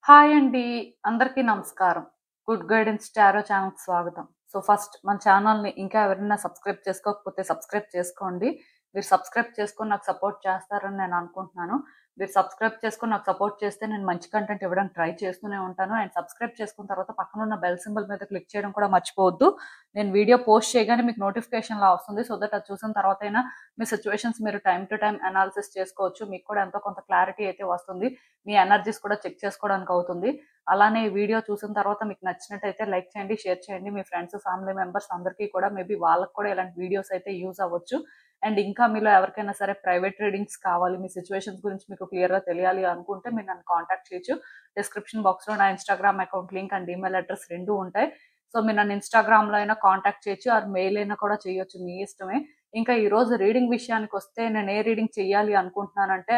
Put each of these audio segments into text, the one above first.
Hi అండి. అందరికీ నమస్కారం. గుడ్ గైడెన్స్ టారో ఛానల్‌కి స్వాగతం. ఫస్ట్ మన ఛానల్‌ని ఇంకా ఎవరైనా సబ్స్క్రైబ్ చేసుకోకపోతే సబ్స్క్రైబ్ చేసుకోండి. మీరు సబ్స్క్రైబ్ చేసుకొని నాకు సపోర్ట్ చేస్తారని నేను అనుకుంటున్నాను. మీరు సబ్స్క్రైబ్ చేసుకొని నాకు సపోర్ట్ చేస్తే నేను మంచి కంటెంట్ ఇవ్వడానికి ట్రై చేస్తూనే ఉంటాను. అండ్ సబ్స్క్రైబ్ చేసుకున్న తర్వాత పక్కనున్న బెల్ సింబల్ మీద క్లిక్ చేయడం కూడా మర్చిపోవద్దు. నేను వీడియో పోస్ట్ చేయగానే మీకు నోటిఫికేషన్‌లా వస్తుంది. సో దట్ అది చూసిన తర్వాతైనా మీ సిట్యుయేషన్స్ మీరు టైమ్ టు టైమ్ అనాలిసిస్ చేసుకోవచ్చు. మీకు కూడా ఎంతో కొంత క్లారిటీ అయితే వస్తుంది. మీ ఎనర్జీస్ కూడా చెక్ చేసుకోవడానికి అవుతుంది. అలానే ఈ వీడియో చూసిన తర్వాత మీకు నచ్చినట్టయితే లైక్ చేయండి, షేర్ చేయండి. మీ ఫ్రెండ్స్, ఫ్యామిలీ మెంబర్స్ అందరికీ కూడా మేబీ వాళ్ళకి కూడా ఇలాంటి వీడియోస్ అయితే యూజ్ అవ్వచ్చు. అండ్ ఇంకా మీలో ఎవరికైనా సరే ప్రైవేట్ రీడింగ్స్ కావాలి, మీ సిచ్యువేషన్స్ గురించి మీకు క్లియర్‌గా తెలియాలి అనుకుంటే మీరు నన్ను కాంటాక్ట్ చేయొచ్చు. డిస్క్రిప్షన్ బాక్స్‌లో నా Instagram account link and email address 2 ఉంటాయి. సో మీరు నన్ను ఇన్‌స్టాగ్రామ్‌లో అయినా కాంటాక్ట్ చేయొచ్చు ఆర్ మెయిల్ అయినా కూడా చేయొచ్చు. మీ ఇష్టమే. ఇంకా ఈరోజు రీడింగ్ విషయానికొస్తే నేను ఏ రీడింగ్ చేయాలి అనుకుంటున్నానంటే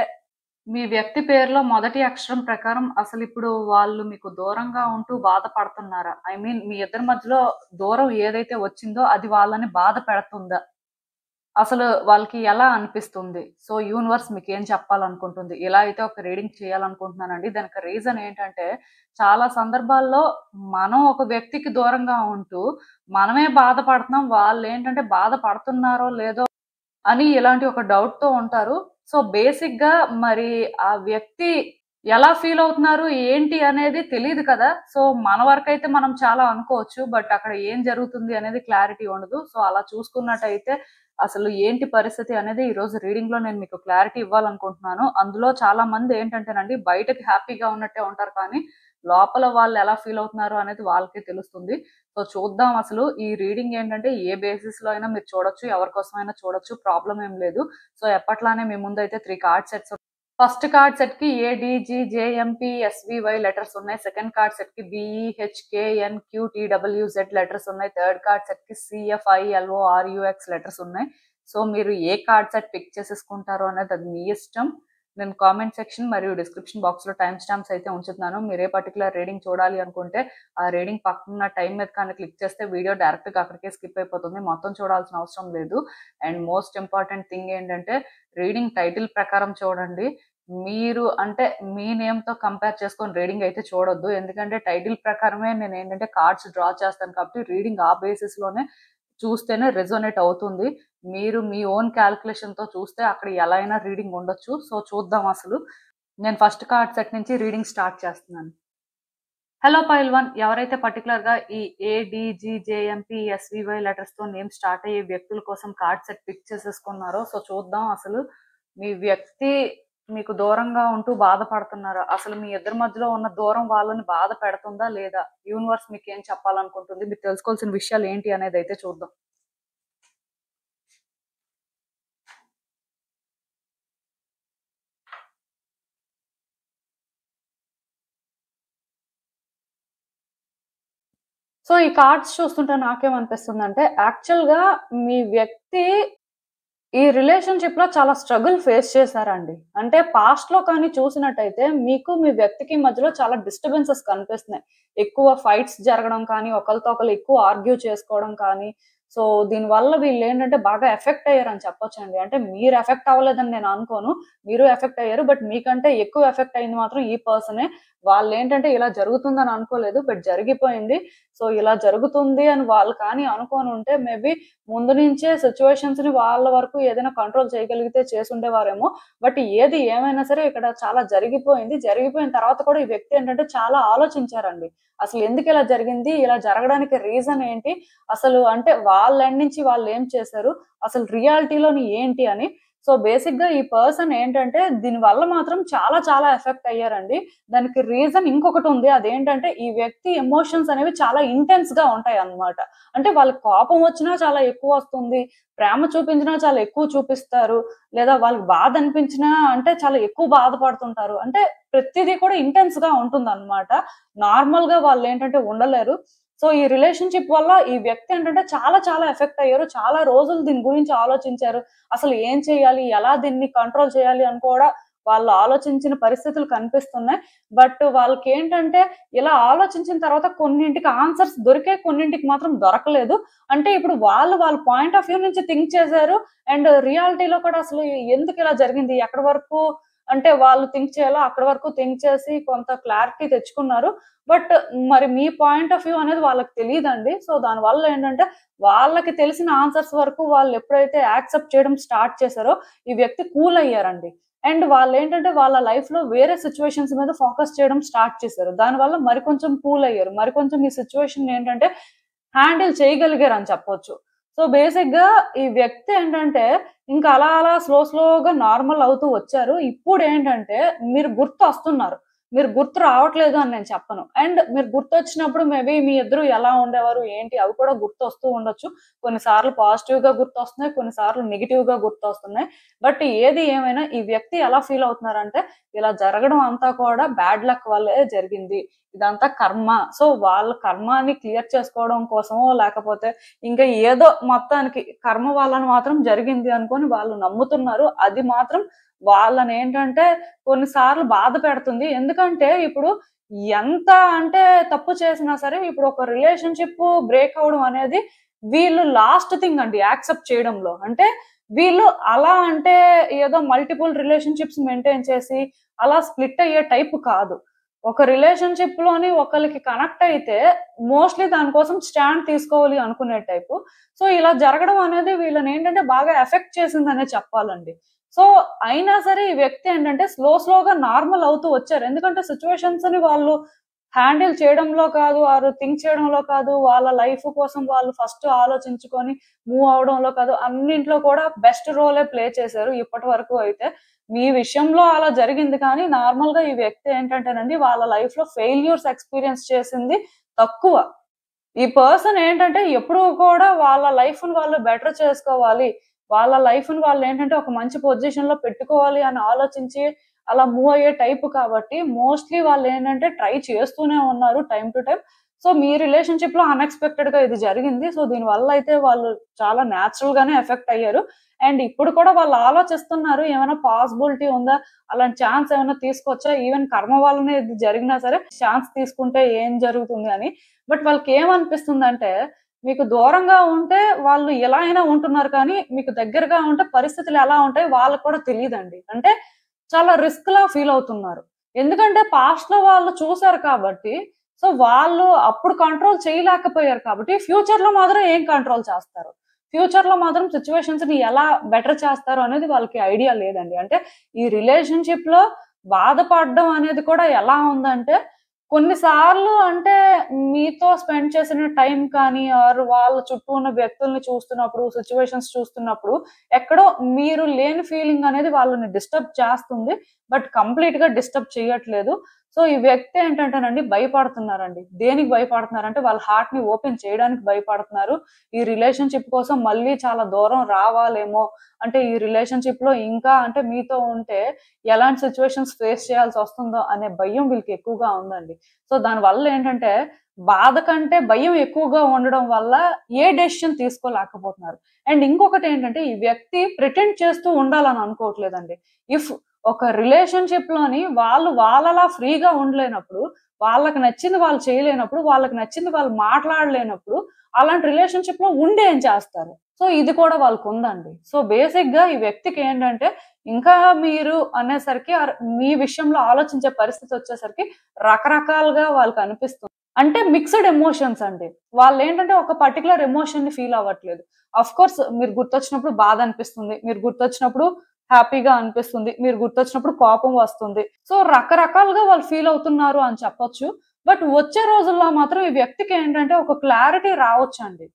మీ వ్యక్తి పేరులో మొదటి అక్షరం ప్రకారం అసలిప్పుడు వాళ్ళు మీకు దూరంగా ఉంటూ బాధపడుతున్నారా? ఐ మీన్ మీ ఇద్దరి మధ్యలో దూరం ఏదైతే వచ్చిందో అది వాళ్ళని బాధ పెడుతుందా? అసలు వాళ్ళకి ఎలా అనిపిస్తుంది? సో, యూనివర్స్ మీకేం చెప్పాలనుకుంటుంది? ఇలా అయితే ఒక రీడింగ్ చేయాలనుకుంటున్నానండి. దానికి రీజన్ ఏంటంటే, చాలా సందర్భాల్లో మనం ఒక వ్యక్తికి దూరంగా ఉంటూ, మనమే బాధపడుతున్నాం. వాళ్ళేంటంటే బాధపడుతున్నారో లేదో అని ఇలాంటి ఒక డౌట్‌తో ఉంటారు. సో, బేసిక్‌గా మరి ఆ వ్యక్తి ఎలా ఫీల్ అవుతున్నారు, ఏంటి అనేది తెలీదు కదా! సో, మన వరకైతే మనం చాలా అనుకోవచ్చు. బట్ అక్కడ ఏం జరుగుతుంది అనేది క్లారిటీ ఉండదు. సో, అలా చూసుకున్నట్టయితే అసలు ఏంటి పరిస్థితి అనేది ఈరోజు రీడింగ్‌లో నేను మీకు క్లారిటీ ఇవ్వాలనుకుంటున్నాను. అందులో చాలా మంది ఏంటంటేనండి బయటకి హ్యాపీగా ఉన్నట్టే ఉంటారు కానీ, లోపల వాళ్ళు ఎలా ఫీల్ అవుతున్నారు అనేది వాళ్ళకే తెలుస్తుంది. సో చూద్దాం అసలు ఈ రీడింగ్ ఏంటంటే ఏ బేసిస్‌లో అయినా మీరు చూడొచ్చు. ఎవరికోసమైనా చూడొచ్చు. ప్రాబ్లమ్ ఏం లేదు. సో ఎప్పట్లానే మీ ముందైతే 3 కార్డ్ సెట్స్ ఫస్ట్ కార్డ్ సెట్‌కి ఏడీజీజేఎంపీ ఎస్వీవై లెటర్స్ ఉన్నాయి. సెకండ్ కార్డ్ సెట్‌కి బీఈహెచ్కేఎన్క్యూటీడబ్ల్యూజెడ్ లెటర్స్ ఉన్నాయి. థర్డ్ కార్డ్ సెట్‌కి సీఎఫ్ఐఎల్ఓఆర్యూఎక్స్ లెటర్స్ ఉన్నాయి. సో మీరు ఏ కార్డ్ సెట్ పిక్ చేసేసుకుంటారో అనేది అది మీ ఇష్టం. నేను కామెంట్ సెక్షన్ మరియు డిస్క్రిప్షన్ బాక్స్‌లో టైమ్ స్టాంప్స్ అయితే ఉంచుతున్నాను. మీరు ఏ పర్టిక్యులర్ రీడింగ్ చూడాలి అనుకుంటే ఆ రీడింగ్ పక్కన టైం మీద కానీ క్లిక్ చేస్తే వీడియో డైరెక్ట్‌గా అక్కడికే స్కిప్ అయిపోతుంది. మొత్తం చూడాల్సిన అవసరం లేదు. అండ్ మోస్ట్ ఇంపార్టెంట్ థింగ్ ఏంటంటే రీడింగ్ టైటిల్ ప్రకారం చూడండి. మీరు అంటే మీ నేమ్‌తో కంపేర్ చేసుకొని రీడింగ్ అయితే చూడొద్దు. ఎందుకంటే టైటిల్ ప్రకారమే నేనేంటంటే కార్డ్స్ డ్రా చేస్తాను కాబట్టి రీడింగ్ ఆ బేసిస్‌లోనే చూస్తేనే రెజొనేట్ అవుతుంది. మీరు మీ ఓన్ క్యాలిక్యులేషన్‌తో చూస్తే అక్కడ ఎలా అయినా రీడింగ్ ఉండొచ్చు. సో చూద్దాం అసలు. నేను ఫస్ట్ కార్డ్ సెట్ నుంచి రీడింగ్ స్టార్ట్ చేస్తున్నాను. హలో పైల్వాన్. ఎవరైతే పర్టిక్యులర్‌గా ఈ ఏడీజీజేఎంపీ ఎస్వీవై లెటర్స్‌తో నేమ్ స్టార్ట్ అయ్యే వ్యక్తుల కోసం కార్డ్ సెట్ పిక్ చేసేసుకున్నారో సో చూద్దాం అసలు మీ వ్యక్తి మీకు దూరంగా ఉంటూ బాధపడుతున్నారా? అసలు మీ ఇద్దరి మధ్యలో ఉన్న దూరం వాళ్ళని బాధ పెడుతుందా లేదా? యూనివర్స్ మీకేం చెప్పాలనుకుంటుంది? మీరు తెలుసుకోవాల్సిన విషయాలు ఏంటి అనేదైతే చూద్దాం. సో ఈ కార్డ్స్ చూస్తుంటే నాకేమనిపిస్తుందంటే యాక్చువల్‌గా మీ వ్యక్తి ఈ రిలేషన్‌షిప్‌లో చాలా స్ట్రగుల్ ఫేస్ చేశారండి. అంటే పాస్ట్‌లో కానీ చూసినట్టయితే మీకు మీ వ్యక్తికి మధ్యలో చాలా డిస్టర్బెన్సెస్ కనిపిస్తున్నాయి. ఎక్కువ ఫైట్స్ జరగడం కానీ, ఒకళ్ళతో ఒకళ్ళు ఎక్కువ ఆర్గ్యూ చేసుకోవడం కానీ, సో దీనివల్ల వీళ్ళేంటంటే బాగా ఎఫెక్ట్ అయ్యారని చెప్పొచ్చండి. అంటే మీరు ఎఫెక్ట్ అవ్వలేదని నేను అనుకోను. మీరు ఎఫెక్ట్ అయ్యారు. బట్ మీకంటే ఎక్కువ ఎఫెక్ట్ అయింది మాత్రం ఈ పర్సనే. వాళ్ళేంటంటే ఇలా జరుగుతుందని అనుకోలేదు. బట్ జరిగిపోయింది. సో ఇలా జరుగుతుంది అని వాళ్ళు కానీ అనుకోనుంటే మేబీ ముందు నుంచే సిట్యుయేషన్స్‌ని వాళ్ళ వరకు ఏదైనా కంట్రోల్ చేయగలిగితే చేసుండేవారేమో. బట్ ఏది ఏమైనా సరే ఇక్కడ చాలా జరిగిపోయింది. జరిగిపోయిన తర్వాత కూడా ఈ వ్యక్తి ఏంటంటే చాలా ఆలోచించారండి. అసలు ఎందుకిలా జరిగింది? ఇలా జరగడానికి రీజన్ ఏంటి? అసలు అంటే వాళ్ళ ఎండ్ నుంచి వాళ్ళేం చేశారు? అసలు రియాలిటీలోని ఏంటి అని. సో బేసిక్‌గా ఈ పర్సన్ ఏంటంటే దీని వల్ల మాత్రం చాలా చాలా ఎఫెక్ట్ అయ్యారండి. దానికి రీజన్ ఇంకొకటుంది. అదేంటంటే ఈ వ్యక్తి ఎమోషన్స్ అనేవి చాలా ఇంటెన్స్‌గా ఉంటాయన్నమాట. అంటే వాళ్ళకి కోపం వచ్చినా చాలా ఎక్కువొస్తుంది. ప్రేమ చూపించినా చాలా ఎక్కువ చూపిస్తారు. లేదా వాళ్ళకి బాధ అనిపించినా అంటే చాలా ఎక్కువ బాధపడుతుంటారు. అంటే ప్రతిదీ కూడా ఇంటెన్స్‌గా ఉంటుందన్నమాట. నార్మల్‌గా వాళ్ళేంటంటే ఉండలేరు. సో ఈ రిలేషన్‌షిప్ వల్ల ఈ వ్యక్తి ఏంటంటే చాలా చాలా ఎఫెక్ట్ అయ్యారు. చాలా రోజులు దీని గురించి ఆలోచించారు. అసలు ఏం చేయాలి? ఎలా దీన్ని కంట్రోల్ చేయాలి అని కూడా వాళ్ళు ఆలోచించిన పరిస్థితులు కనిపిస్తున్నాయి. బట్ వాళ్ళకేంటంటే ఇలా ఆలోచించిన తర్వాత కొన్నింటికి ఆన్సర్స్ దొరికాయి. కొన్నింటికి మాత్రం దొరకలేదు. అంటే ఇప్పుడు వాళ్ళు వాళ్ళ పాయింట్ ఆఫ్ వ్యూ నుంచి థింక్ చేశారు. అండ్ రియాలిటీలో కూడా అసలు ఎందుకిలా జరిగింది? ఎక్కడి వరకు అంటే వాళ్ళు థింక్ చేయాలో అక్కడ వరకు థింక్ చేసి కొంత క్లారిటీ తెచ్చుకున్నారు. బట్ మరి మీ పాయింట్ ఆఫ్ వ్యూ అనేది వాళ్ళకి తెలీదండి. సో దానివల్ల ఏంటంటే వాళ్ళకి తెలిసిన ఆన్సర్స్ వరకు వాళ్ళు ఎప్పుడైతే యాక్సెప్ట్ చేయడం స్టార్ట్ చేశారో ఈ వ్యక్తి కూల్ అయ్యారండి. అండ్ వాళ్ళేంటంటే వాళ్ళ లైఫ్‌లో వేరే సిట్యుయేషన్స్ మీద ఫోకస్ చేయడం స్టార్ట్ చేశారు. దానివల్ల మరికొంచెం కూల్ అయ్యారు. మరికొంచెం ఈ సిట్యుయేషన్‌ని ఏంటంటే హ్యాండిల్ చేయగలిగారని చెప్పొచ్చు. సో బేసిక్‌గా ఈ వ్యక్తి ఏంటంటే ఇంకా అలా అలా స్లోగా నార్మల్ అవుతూ వచ్చారు. ఇప్పుడేంటంటే మీరు గుర్తొస్తున్నారు. మీరు గుర్తు రావట్లేదు అని నేను చెప్పను. అండ్ మీరు గుర్తొచ్చినప్పుడు మేబీ మీ ఇద్దరు ఎలా ఉండేవారు, ఏంటి అవి కూడా గుర్తొస్తూ ఉండొచ్చు. కొన్నిసార్లు పాజిటివ్‌గా గుర్తొస్తున్నాయి. కొన్నిసార్లు నెగెటివ్‌గా గుర్తొస్తున్నాయి. బట్ ఏది ఏమైనా ఈ వ్యక్తి ఎలా ఫీల్ అవుతున్నారంటే ఇలా జరగడం అంతా కూడా బ్యాడ్ లక్ వల్లే జరిగింది. ఇదంతా కర్మ. సో వాళ్ళ కర్మని క్లియర్ చేసుకోవడం కోసమో లేకపోతే ఇంకా ఏదో మొత్తానికి కర్మ వాళ్ళని మాత్రం జరిగింది అనుకోని వాళ్ళు నమ్ముతున్నారు. అది మాత్రం వాళ్ళనేంటంటే కొన్నిసార్లు బాధ పెడుతుంది. ఎందుకంటే ఇప్పుడు ఎంత అంటే తప్పు చేసినా సరే ఇప్పుడు ఒక రిలేషన్‌షిప్ బ్రేక్ అవ్వడం అనేది వీళ్ళు లాస్ట్ థింగ్ అండి యాక్సెప్ట్ చేయడంలో. అంటే వీళ్ళు అలా అంటే ఏదో మల్టిపుల్ రిలేషన్‌షిప్స్ మెయింటైన్ చేసి అలా స్ప్లిట్ అయ్యే టైప్ కాదు. ఒక రిలేషన్‌షిప్‌లోని ఒకళ్ళకి కనెక్ట్ అయితే మోస్ట్‌లీ దాని కోసం స్టాండ్ తీసుకోవాలి అనుకునే టైపు. సో ఇలా జరగడం అనేది వీళ్ళనేంటంటే బాగా ఎఫెక్ట్ చేసిందనే చెప్పాలండి. సో అయినా సరే ఈ వ్యక్తి ఏంటంటే స్లోగా నార్మల్ అవుతూ వచ్చారు. ఎందుకంటే సిట్యుయేషన్స్‌ని వాళ్ళు హ్యాండిల్ చేయడంలో కాదు, ఆరు థింక్ చేయడంలో కాదు, వాళ్ళ లైఫ్ కోసం వాళ్ళు ఫస్ట్ ఆలోచించుకొని మూవ్ అవ్వడంలో కాదు, అన్నింట్లో కూడా బెస్ట్ రోలే ప్లే చేశారు ఇప్పటి వరకు అయితే. మీ విషయంలో అలా జరిగింది కానీ నార్మల్‌గా ఈ వ్యక్తి ఏంటంటేనండి వాళ్ళ లైఫ్‌లో ఫెయిల్యూర్స్ ఎక్స్‌పీరియన్స్ చేసింది తక్కువ. ఈ పర్సన్ ఏంటంటే ఎప్పుడూ కూడా వాళ్ళ లైఫ్‌ని వాళ్ళు బెటర్ చేసుకోవాలి. వాళ్ళ లైఫ్‌ని వాళ్ళేంటంటే ఒక మంచి పొజిషన్‌లో పెట్టుకోవాలి అని ఆలోచించి అలా మూవ్ అయ్యే టైప్ కాబట్టి మోస్ట్‌లీ వాళ్ళేంటంటే ట్రై చేస్తూనే ఉన్నారు టైమ్ టు టైమ్. సో మీ రిలేషన్‌షిప్‌లో అన్‌ఎక్స్‌పెక్టెడ్‌గా ఇది జరిగింది. సో దీనివల్ల అయితే వాళ్ళు చాలా నేచురల్‌గానే ఎఫెక్ట్ అయ్యారు. అండ్ ఇప్పుడు కూడా వాళ్ళు ఆలోచిస్తున్నారు ఏమైనా పాసిబిలిటీ ఉందా? అలాంటి ఛాన్స్ ఏమైనా తీసుకోవచ్చా? ఈవెన్ కర్మ వల్లనే ఇది జరిగినా సరే ఛాన్స్ తీసుకుంటే ఏం జరుగుతుంది అని. బట్ వాళ్ళకేమనిపిస్తుందంటే మీకు దూరంగా ఉంటే వాళ్ళు ఎలా అయినా ఉంటున్నారు కానీ, మీకు దగ్గరగా ఉంటే పరిస్థితులు ఎలా ఉంటాయో వాళ్ళకి కూడా తెలీదండి. అంటే చాలా రిస్క్‌లా ఫీల్ అవుతున్నారు. ఎందుకంటే పాస్ట్‌లో వాళ్ళు చూసారు కాబట్టి, సో వాళ్ళు అప్పుడు కంట్రోల్ చేయలేకపోయారు కాబట్టి, ఫ్యూచర్‌లో మాత్రం ఏం కంట్రోల్ చేస్తారు? ఫ్యూచర్‌లో మాత్రం సిట్యుయేషన్స్‌ని ఎలా బెటర్ చేస్తారు అనేది వాళ్ళకి ఐడియా లేదండి. అంటే ఈ రిలేషన్‌షిప్‌లో బాధపడడం అనేది కూడా ఎలా ఉందంటే కొన్ని సార్లు అంటే మీతో స్పెండ్ చేసిన టైం కానీ, ఆర్ వాళ్ళ చుట్టూ ఉన్న వ్యక్తుల్ని చూస్తున్నప్పుడు, సిట్యుయేషన్స్ చూస్తున్నప్పుడు, ఎక్కడో మీరు లేని ఫీలింగ్ అనేది వాళ్ళని డిస్టర్బ్ చేస్తుంది. బట్ కంప్లీట్‌గా డిస్టర్బ్ చేయట్లేదు. సో, ఈ వ్యక్తి ఏంటంటేనండి భయపడుతున్నారండి. దేనికి భయపడుతున్నారంటే వాళ్ళ హార్ట్‌ని ఓపెన్ చేయడానికి భయపడుతున్నారు. ఈ రిలేషన్‌షిప్ కోసం మళ్ళీ చాలా దూరం రావాలేమో, అంటే ఈ రిలేషన్‌షిప్‌లో ఇంకా అంటే మీతో ఉంటే ఎలాంటి సిట్యుయేషన్స్ ఫేస్ చేయాల్సొస్తుందో అనే భయం వీళ్ళకి ఎక్కువగా ఉందండి. సో దానివల్ల ఏంటంటే, బాధ కంటే భయం ఎక్కువగా ఉండడం వల్ల ఏ డెసిషన్ తీసుకోలేకపోతున్నారు. అండ్ ఇంకొకటేంటంటే, ఈ వ్యక్తి ప్రిటెండ్ చేస్తూ ఉండాలని అనుకోవట్లేదండి. ఇఫ్ ఒక రిలేషన్‌షిప్‌లోని వాళ్ళు వాళ్ళలా ఫ్రీగా ఉండలేనప్పుడు, వాళ్ళకి నచ్చింది వాళ్ళు చేయలేనప్పుడు, వాళ్ళకి నచ్చింది వాళ్ళు మాట్లాడలేనప్పుడు, అలాంటి రిలేషన్‌షిప్‌లో ఉండి ఏం చేస్తారు? సో ఇది కూడా వాళ్ళకుందండి. సో బేసిక్‌గా ఈ వ్యక్తికేంటంటే, ఇంకా మీరు అనేసరికి మీ విషయంలో ఆలోచించే పరిస్థితొచ్చేసరికి రకరకాలుగా వాళ్ళకనిపిస్తుంది. అంటే మిక్స్‌డ్ ఎమోషన్స్ అండి. వాళ్ళేంటంటే ఒక పర్టిక్యులర్ ఎమోషన్‌ని ఫీల్ అవ్వట్లేదు. ఆఫ్‌కోర్స్ మీరు గుర్తొచ్చినప్పుడు బాధ అనిపిస్తుంది. మీరు గుర్తొచ్చినప్పుడు హ్యాపీగా అనిపిస్తుంది. మీరు గుర్తొచ్చినప్పుడు కోపం వస్తుంది. సో రకరకాలుగా వాళ్ళు ఫీల్ అవుతున్నారు అని చెప్పొచ్చు. బట్ వచ్చే రోజుల్లో మాత్రం ఈ వ్యక్తికేంటంటే ఒక క్లారిటీ రావచ్చండి.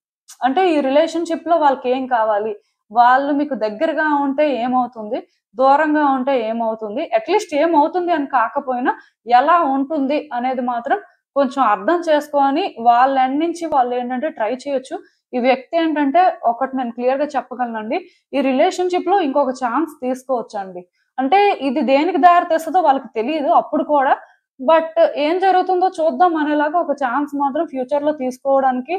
అంటే ఈ రిలేషన్‌షిప్‌లో వాళ్ళకేం కావాలి? వాళ్ళు మీకు దగ్గరగా ఉంటే ఏమవుతుంది? దూరంగా ఉంటే ఏమవుతుంది? అట్‌లీస్ట్ ఏమవుతుంది అని కాకపోయినా ఎలా ఉంటుంది అనేది మాత్రం కొంచెం అర్థం చేసుకొని వాళ్ళ ఎండ్ నుంచి వాళ్ళేంటంటే ట్రై చేయొచ్చు. ఈ వ్యక్తి ఏంటంటే ఒకటి నేను క్లియర్‌గా చెప్పగలనండి. ఈ రిలేషన్‌షిప్‌లో ఇంకొక ఛాన్స్ తీసుకోవచ్చండి. అంటే ఇది దేనికి దారి తీస్తదో వాళ్ళకి తెలీదు అప్పుడు కూడా. బట్ ఏం జరుగుతుందో చూద్దాం అనేలాగా ఒక ఛాన్స్ మాత్రం ఫ్యూచర్‌లో తీసుకోవడానికి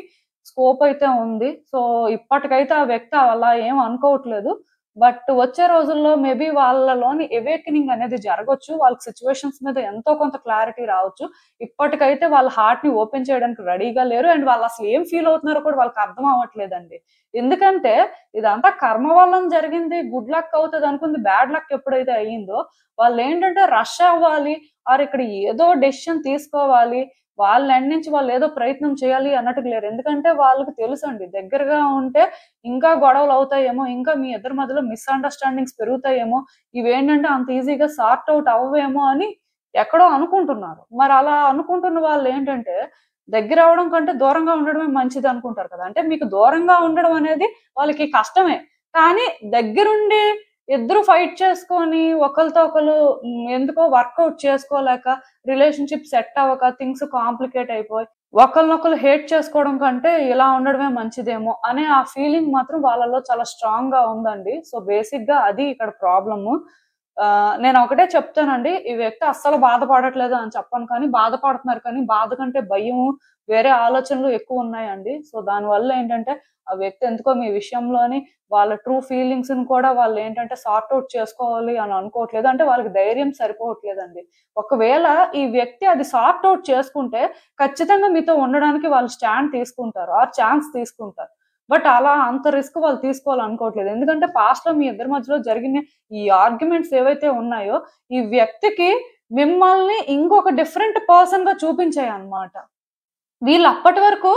స్కోప్ అయితే ఉంది. సో ఇప్పటికైతే ఆ వ్యక్తి అలా ఏం అనుకోవట్లేదు. బట్ వచ్చే రోజుల్లో మేబీ వాళ్ళలోని అవేకెనింగ్ అనేది జరగొచ్చు. వాళ్ళకి సిచ్యువేషన్స్ మీద ఎంతో కొంత క్లారిటీ రావచ్చు. ఇప్పటికైతే వాళ్ళ హార్ట్ ని ఓపెన్ చేయడానికి రెడీగా లేరు. అండ్ వాళ్ళు అసలు ఏం ఫీల్ అవుతున్నారో కూడా వాళ్ళకి అర్థం అవ్వట్లేదండి. ఎందుకంటే ఇదంతా కర్మ వలన జరిగింది, గుడ్ లక్ అవుతుంది అనుకుంది బ్యాడ్ లక్ ఎప్పుడైతే అయ్యిందో వాళ్ళు ఏంటంటే రష్ అవ్వాలి, ఆర్ ఇక్కడ ఏదో డెసిషన్ తీసుకోవాలి, వాళ్ళ ఎండ్ నుంచి వాళ్ళు ఏదో ప్రయత్నం చేయాలి అన్నట్టు లేరు. ఎందుకంటే వాళ్ళకి తెలుసు అండి, దగ్గరగా ఉంటే ఇంకా గొడవలు అవుతాయేమో, ఇంకా మీ ఇద్దరి మధ్యలో మిస్అండర్స్టాండింగ్స్ పెరుగుతాయేమో, ఇవేంటంటే అంత ఈజీగా సార్ట్ అవుట్ అవ్వేమో అని ఎక్కడో అనుకుంటున్నారు. మరి అలా అనుకుంటున్న వాళ్ళు ఏంటంటే దగ్గర అవడం కంటే దూరంగా ఉండడమే మంచిది అనుకుంటారు కదా. అంటే మీకు దూరంగా ఉండడం అనేది వాళ్ళకి కష్టమే, కానీ దగ్గరుండి ఇద్దరు ఫైట్ చేసుకొని ఒకరితో ఒకరు ఎందుకో వర్కౌట్ చేసుకోలేక రిలేషన్షిప్ సెట్ అవ్వక థింగ్స్ కాంప్లికేట్ అయిపోయి ఒకరినొకరు హేట్ చేసుకోవడం కంటే ఇలా ఉండడమే మంచిదేమో అనే ఆ ఫీలింగ్ మాత్రం వాళ్ళలో చాలా స్ట్రాంగ్ గా ఉందండి. సో బేసిక్ గా అది ఇక్కడ ప్రాబ్లము. నేను ఒకటే చెప్తానండి, ఈ వ్యక్తి అస్సలు బాధపడట్లేదు అని చెప్పను, కానీ బాధపడుతున్నారు, కానీ బాధ కంటే భయము వేరే ఆలోచనలు ఎక్కువ ఉన్నాయండి. సో దానివల్ల ఏంటంటే ఆ వ్యక్తి ఎందుకో మీ విషయంలోని వాళ్ళ ట్రూ ఫీలింగ్స్ ని కూడా వాళ్ళు ఏంటంటే సార్ట్ అవుట్ చేసుకోవాలి అని అనుకోవట్లేదు. అంటే వాళ్ళకి ధైర్యం సరిపోవట్లేదండి. ఒకవేళ ఈ వ్యక్తి అది సార్ట్ అవుట్ చేసుకుంటే ఖచ్చితంగా మీతో ఉండడానికి వాళ్ళు స్టాండ్ తీసుకుంటారు ఆర్ ఛాన్స్ తీసుకుంటారు. బట్ అలా అంత రిస్క్ వాళ్ళు తీసుకోవాలనుకోవట్లేదు. ఎందుకంటే పాస్ట్ లో మీ ఇద్దరి మధ్యలో జరిగిన ఈ ఆర్గ్యుమెంట్స్ ఏవైతే ఉన్నాయో ఈ వ్యక్తికి మిమ్మల్ని ఇంకొక డిఫరెంట్ పర్సన్ గా చూపించాయి అన్నమాట. వీళ్ళు అప్పటి వరకు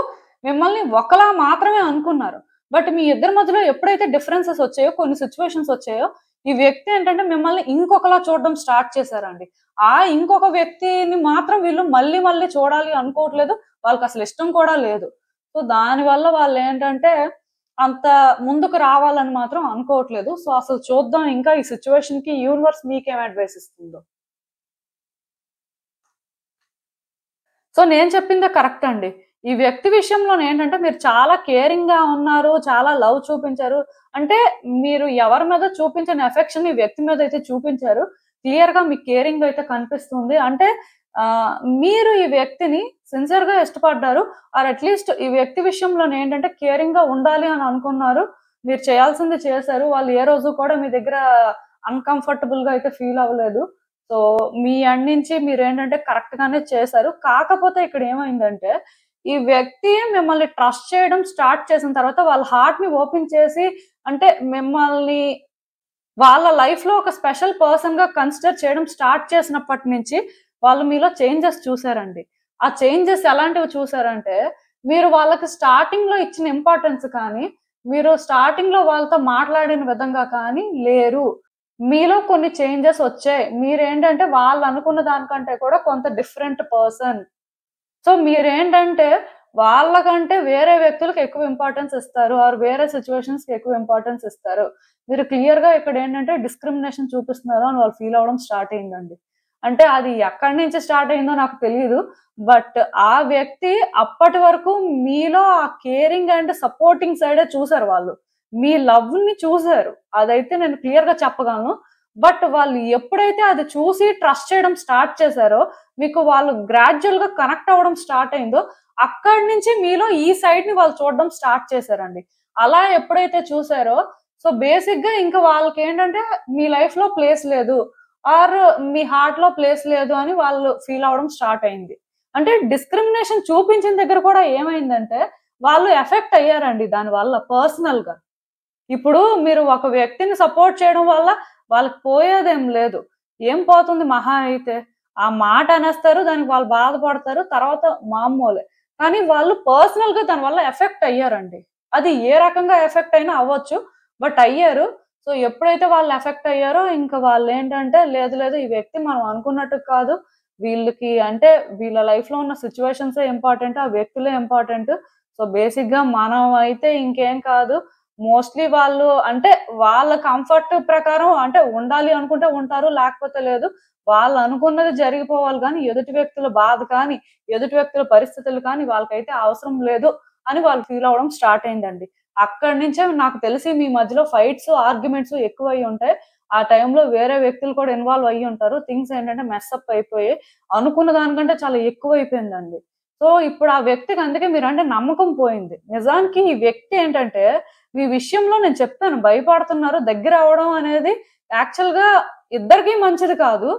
మిమ్మల్ని ఒకలా మాత్రమే అనుకున్నారు. బట్ మీ ఇద్దరి మధ్యలో ఎప్పుడైతే డిఫరెన్సెస్ వచ్చాయో, కొన్ని సిచ్యువేషన్స్ వచ్చాయో, ఈ వ్యక్తి ఏంటంటే మిమ్మల్ని ఇంకొకలా చూడడం స్టార్ట్ చేశారండి. ఆ ఇంకొక వ్యక్తిని మాత్రం వీళ్ళు మళ్ళీ మళ్ళీ చూడాలి అనుకోవట్లేదు. వాళ్ళకి అసలు ఇష్టం కూడా లేదు. సో దానివల్ల వాళ్ళు ఏంటంటే అంత ముందుకు రావాలని మాత్రం అనుకోవట్లేదు. సో అసలు చూద్దాం ఇంకా ఈ సిచ్యువేషన్ కి యూనివర్స్ మీకేం అడ్వైస్ ఇస్తుందో. సో నేను చెప్పిందే కరెక్ట్ అండి. ఈ వ్యక్తి విషయంలో ఏంటంటే మీరు చాలా కేరింగ్ గా ఉన్నారు, చాలా లవ్ చూపించారు. అంటే మీరు ఎవరి మీద చూపించని ఎఫెక్షన్ ఈ వ్యక్తి మీద అయితే చూపించారు. క్లియర్ గా మీకు కేరింగ్ అయితే కనిపిస్తుంది. అంటే మీరు ఈ వ్యక్తిని సిన్సియర్ గా ఇష్టపడ్డారు. ఆర్ అట్లీస్ట్ ఈ వ్యక్తి విషయంలో ఏంటంటే కేరింగ్ గా ఉండాలి అని అనుకున్నారు. మీరు చేయాల్సింది చేశారు. వాళ్ళు ఏ రోజు కూడా మీ దగ్గర అన్‌కంఫర్టబుల్ గా అయితే ఫీల్ అవ్వలేదు. సో మీ ఎండ్ నుంచి మీరేంటంటే కరెక్ట్ గానే చేశారు. కాకపోతే ఇక్కడ ఏమైందంటే ఈ వ్యక్తి మిమ్మల్ని ట్రస్ట్ చేయడం స్టార్ట్ చేసిన తర్వాత వాళ్ళ హార్ట్ ని ఓపెన్ చేసి అంటే మిమ్మల్ని వాళ్ళ లైఫ్ లో ఒక స్పెషల్ పర్సన్ గా కన్సిడర్ చేయడం స్టార్ట్ చేసినప్పటి నుంచి వాళ్ళు మీలో చేంజెస్ చూసారండి. ఆ చేంజెస్ ఎలాంటివి చూసారంటే మీరు వాళ్ళకి స్టార్టింగ్ లో ఇచ్చిన ఇంపార్టెన్స్ కానీ, మీరు స్టార్టింగ్ లో వాళ్ళతో మాట్లాడిన విధంగా కానీ లేరు. మీలో కొన్ని చేంజెస్ వచ్చాయి. మీరేంటంటే వాళ్ళు అనుకున్న దానికంటే కూడా కొంత డిఫరెంట్ పర్సన్. సో మీరేంటంటే వాళ్ళకంటే వేరే వ్యక్తులకు ఎక్కువ ఇంపార్టెన్స్ ఇస్తారు. ఆర్ వేరే సిట్యుయేషన్స్ కి ఎక్కువ ఇంపార్టెన్స్ ఇస్తారు. మీరు క్లియర్ గా ఇక్కడ ఏంటంటే డిస్క్రిమినేషన్ చూపిస్తున్నారు అని వాళ్ళు ఫీల్ అవ్వడం స్టార్ట్ అయిందండి. అంటే అది ఎక్కడి నుంచి స్టార్ట్ అయిందో నాకు తెలీదు. బట్ ఆ వ్యక్తి అప్పటి వరకు మీలో ఆ కేరింగ్ అండ్ సపోర్టింగ్ సైడే చూసారు వాళ్ళు. మీ లవ్ ని చూసారు. అదైతే నేను క్లియర్ గా చెప్పగలను. బట్ వాళ్ళు ఎప్పుడైతే అది చూసి ట్రస్ట్ చేయడం స్టార్ట్ చేశారో, మీకు వాళ్ళు గ్రాడ్యువల్ గా కనెక్ట్ అవ్వడం స్టార్ట్ అయిందో, అక్కడి నుంచి మీలో ఈ సైడ్ ని వాళ్ళు చూడడం స్టార్ట్ చేశారండి. అలా ఎప్పుడైతే చూసారో సో బేసిక్ గా ఇంకా వాళ్ళకి ఏంటంటే మీ లైఫ్ లో ప్లేస్ లేదు, ఆర్ మీ హార్ట్ లో ప్లేస్ లేదు అని వాళ్ళు ఫీల్ అవ్వడం స్టార్ట్ అయింది. అంటే డిస్క్రిమినేషన్ చూపించిన దగ్గర కూడా ఏమైందంటే వాళ్ళు ఎఫెక్ట్ అయ్యారండి దాని వల్ల పర్సనల్ గా. ఇప్పుడు మీరు ఒక వ్యక్తిని సపోర్ట్ చేయడం వల్ల వాళ్ళకి పోయేదేం లేదు. ఏం పోతుంది మహా అయితే? ఆ మాట అనేస్తారు, దానికి వాళ్ళు బాధపడతారు, తర్వాత మామూలే. కానీ వాళ్ళు పర్సనల్ గా దాని వల్ల ఎఫెక్ట్ అయ్యారండి. అది ఏ రకంగా ఎఫెక్ట్ అయినా అవ్వచ్చు. బట్ అయ్యారు. సో ఎప్పుడైతే వాళ్ళు ఎఫెక్ట్ అయ్యారో ఇంకా వాళ్ళేంటంటే లేదు లేదు ఈ వ్యక్తి మనం అనుకున్నట్టు కాదు. వీళ్ళకి అంటే వీళ్ళ లైఫ్ లో ఉన్న సిట్యుయేషన్సే ఇంపార్టెంట్. ఆ వ్యక్తులే ఇంపార్టెంట్. సో బేసిక్ గా మనం అయితే ఇంకేం కాదు. మోస్ట్‌లీ వాళ్ళు అంటే వాళ్ళ కంఫర్ట్ ప్రకారం అంటే ఉండాలి అనుకుంటే ఉంటారు. లేకపోతే లేదు. వాళ్ళు అనుకున్నది జరిగిపోవాలి గానీ, ఎదుటి వ్యక్తుల బాధ కానీ, ఎదుటి వ్యక్తుల పరిస్థితులు కానీ వాళ్ళకైతే అవసరం లేదు అని వాళ్ళు ఫీల్ అవ్వడం స్టార్ట్ అయిందండి. అక్కడి నుంచే నాకు తెలిసి మీ మధ్యలో ఫైట్స్, ఆర్గ్యుమెంట్స్ ఎక్కువయ్యి ఉంటాయి. ఆ టైంలో వేరే వ్యక్తులు కూడా ఇన్వాల్వ్ అయ్యి ఉంటారు. థింగ్స్ ఏంటంటే మెస్ అప్ అయిపోయి అనుకున్న దానికంటే చాలా ఎక్కువైపోయిందండి. సో ఇప్పుడు ఆ వ్యక్తికి అందుకే మీరంటే నమ్మకం పోయింది. నిజానికి ఈ వ్యక్తి ఏంటంటే మీ విషయంలో నేను చెప్తాను భయపడుతున్నారు. దగ్గర అవ్వడం అనేది యాక్చువల్‌గా ఇద్దరికీ మంచిది కాదు.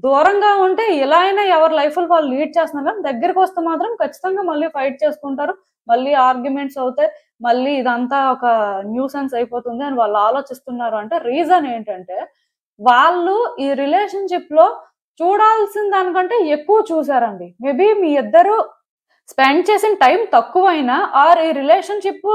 దూరంగా ఉంటే ఇలా అయినా ఎవరి లైఫ్‌లు వాళ్ళు లీడ్ చేస్తున్నారు కానీ దగ్గరకొస్తే మాత్రం ఖచ్చితంగా మళ్ళీ ఫైట్ చేసుకుంటారు. మళ్ళీ ఆర్గ్యుమెంట్స్ అవుతాయి. మళ్ళీ ఇదంతా ఒక న్యూసెన్స్ అయిపోతుంది అని వాళ్ళు ఆలోచిస్తున్నారు అంటే రీజన్ ఏంటంటే వాళ్ళు ఈ రిలేషన్‌షిప్‌లో చూడాల్సిన దానికంటే ఎక్కువ చూసారండి. మేబీ మీ ఇద్దరు స్పెండ్ చేసిన టైం తక్కువైనా ఆర్ ఈ రిలేషన్‌షిప్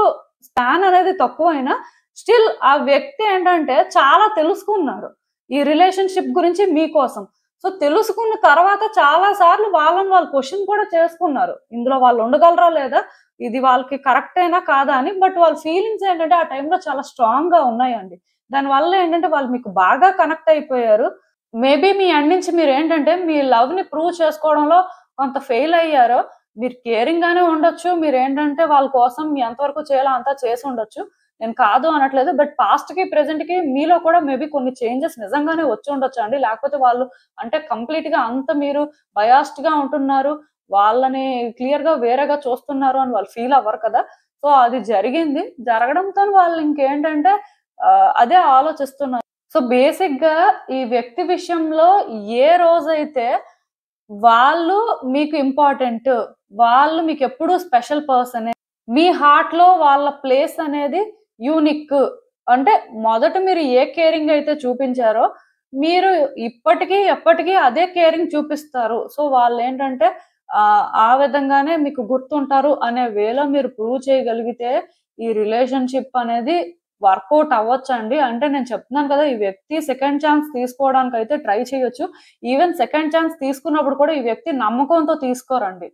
స్పాన్ అనేది తక్కువైనా స్టిల్ ఆ వ్యక్తి ఏంటంటే చాలా తెలుసుకున్నారు. ఈ రిలేషన్‌షిప్ గురించి మీకోసం. సో, తెలుసుకున్న తర్వాత చాలా సార్లు వాళ్ళని వాళ్ళు క్వెషన్ కూడా చేసుకున్నారు. ఇందులో వాళ్ళు ఉండగలరా లేదా? ఇది వాళ్ళకి కరెక్టేనా కాదా అని. బట్ వాళ్ళ ఫీలింగ్స్ ఏంటంటే ఆ టైంలో చాలా స్ట్రాంగ్‌గా ఉన్నాయండి. దానివల్ల ఏంటంటే వాళ్ళు మీకు బాగా కనెక్ట్ అయిపోయారు. మేబీ మీ ఎండ్ నుంచి మీరేంటంటే మీ లవ్‌ని ప్రూవ్ చేసుకోవడంలో కొంత ఫెయిల్ అయ్యారో, మీరు కేరింగ్ గానే ఉండొచ్చు. మీరేంటంటే వాళ్ళ కోసం ఎంతవరకు చేయాలో అంతా చేసి ఉండొచ్చు. నేను కాదు అనట్లేదు. బట్ పాస్ట్‌కి, ప్రెజెంట్‌కి మీలో కూడా మేబీ కొన్ని చేంజెస్ నిజంగానే వచ్చి ఉండొచ్చండి. లేకపోతే వాళ్ళు అంటే కంప్లీట్‌గా అంత మీరు బయాస్డ్‌గా ఉంటున్నారు. వాళ్ళని క్లియర్‌గా వేరేగా చూస్తున్నారు అని వాళ్ళు ఫీల్ అవ్వరు కదా! సో, అది జరిగింది. జరగడంతోని వాళ్ళు ఇంకేంటంటే అదే ఆలోచిస్తున్నారు. సో, బేసిక్‌గా ఈ వ్యక్తి విషయంలో ఏ రోజైతే వాళ్ళు మీకు ఇంపార్టెంట్, వాళ్ళు మీకెప్పుడూ స్పెషల్ పర్సనే. మీ హార్ట్‌లో వాళ్ళ ప్లేస్ అనేది యూనిక్. అంటే మొదట మీరు ఏ కేరింగ్ అయితే చూపించారో, మీరు ఇప్పటికి, ఎప్పటికి అదే కేరింగ్ చూపిస్తారు. సో, వాళ్ళేంటంటే ఆ విధంగానే మీకు గుర్తుంటారు అనే వేలో మీరు ప్రూవ్ చేయగలిగితే, ఈ రిలేషన్‌షిప్ అనేది వర్కౌట్ అవ్వొచ్చండి. అంటే నేను చెప్తున్నాను కదా! ఈ వ్యక్తి సెకండ్ ఛాన్స్ తీసుకోవడానికైతే ట్రై చేయొచ్చు. ఈవెన్ సెకండ్ ఛాన్స్ తీసుకున్నప్పుడు కూడా ఈ వ్యక్తి నమ్మకంతో తీసుకోరండి.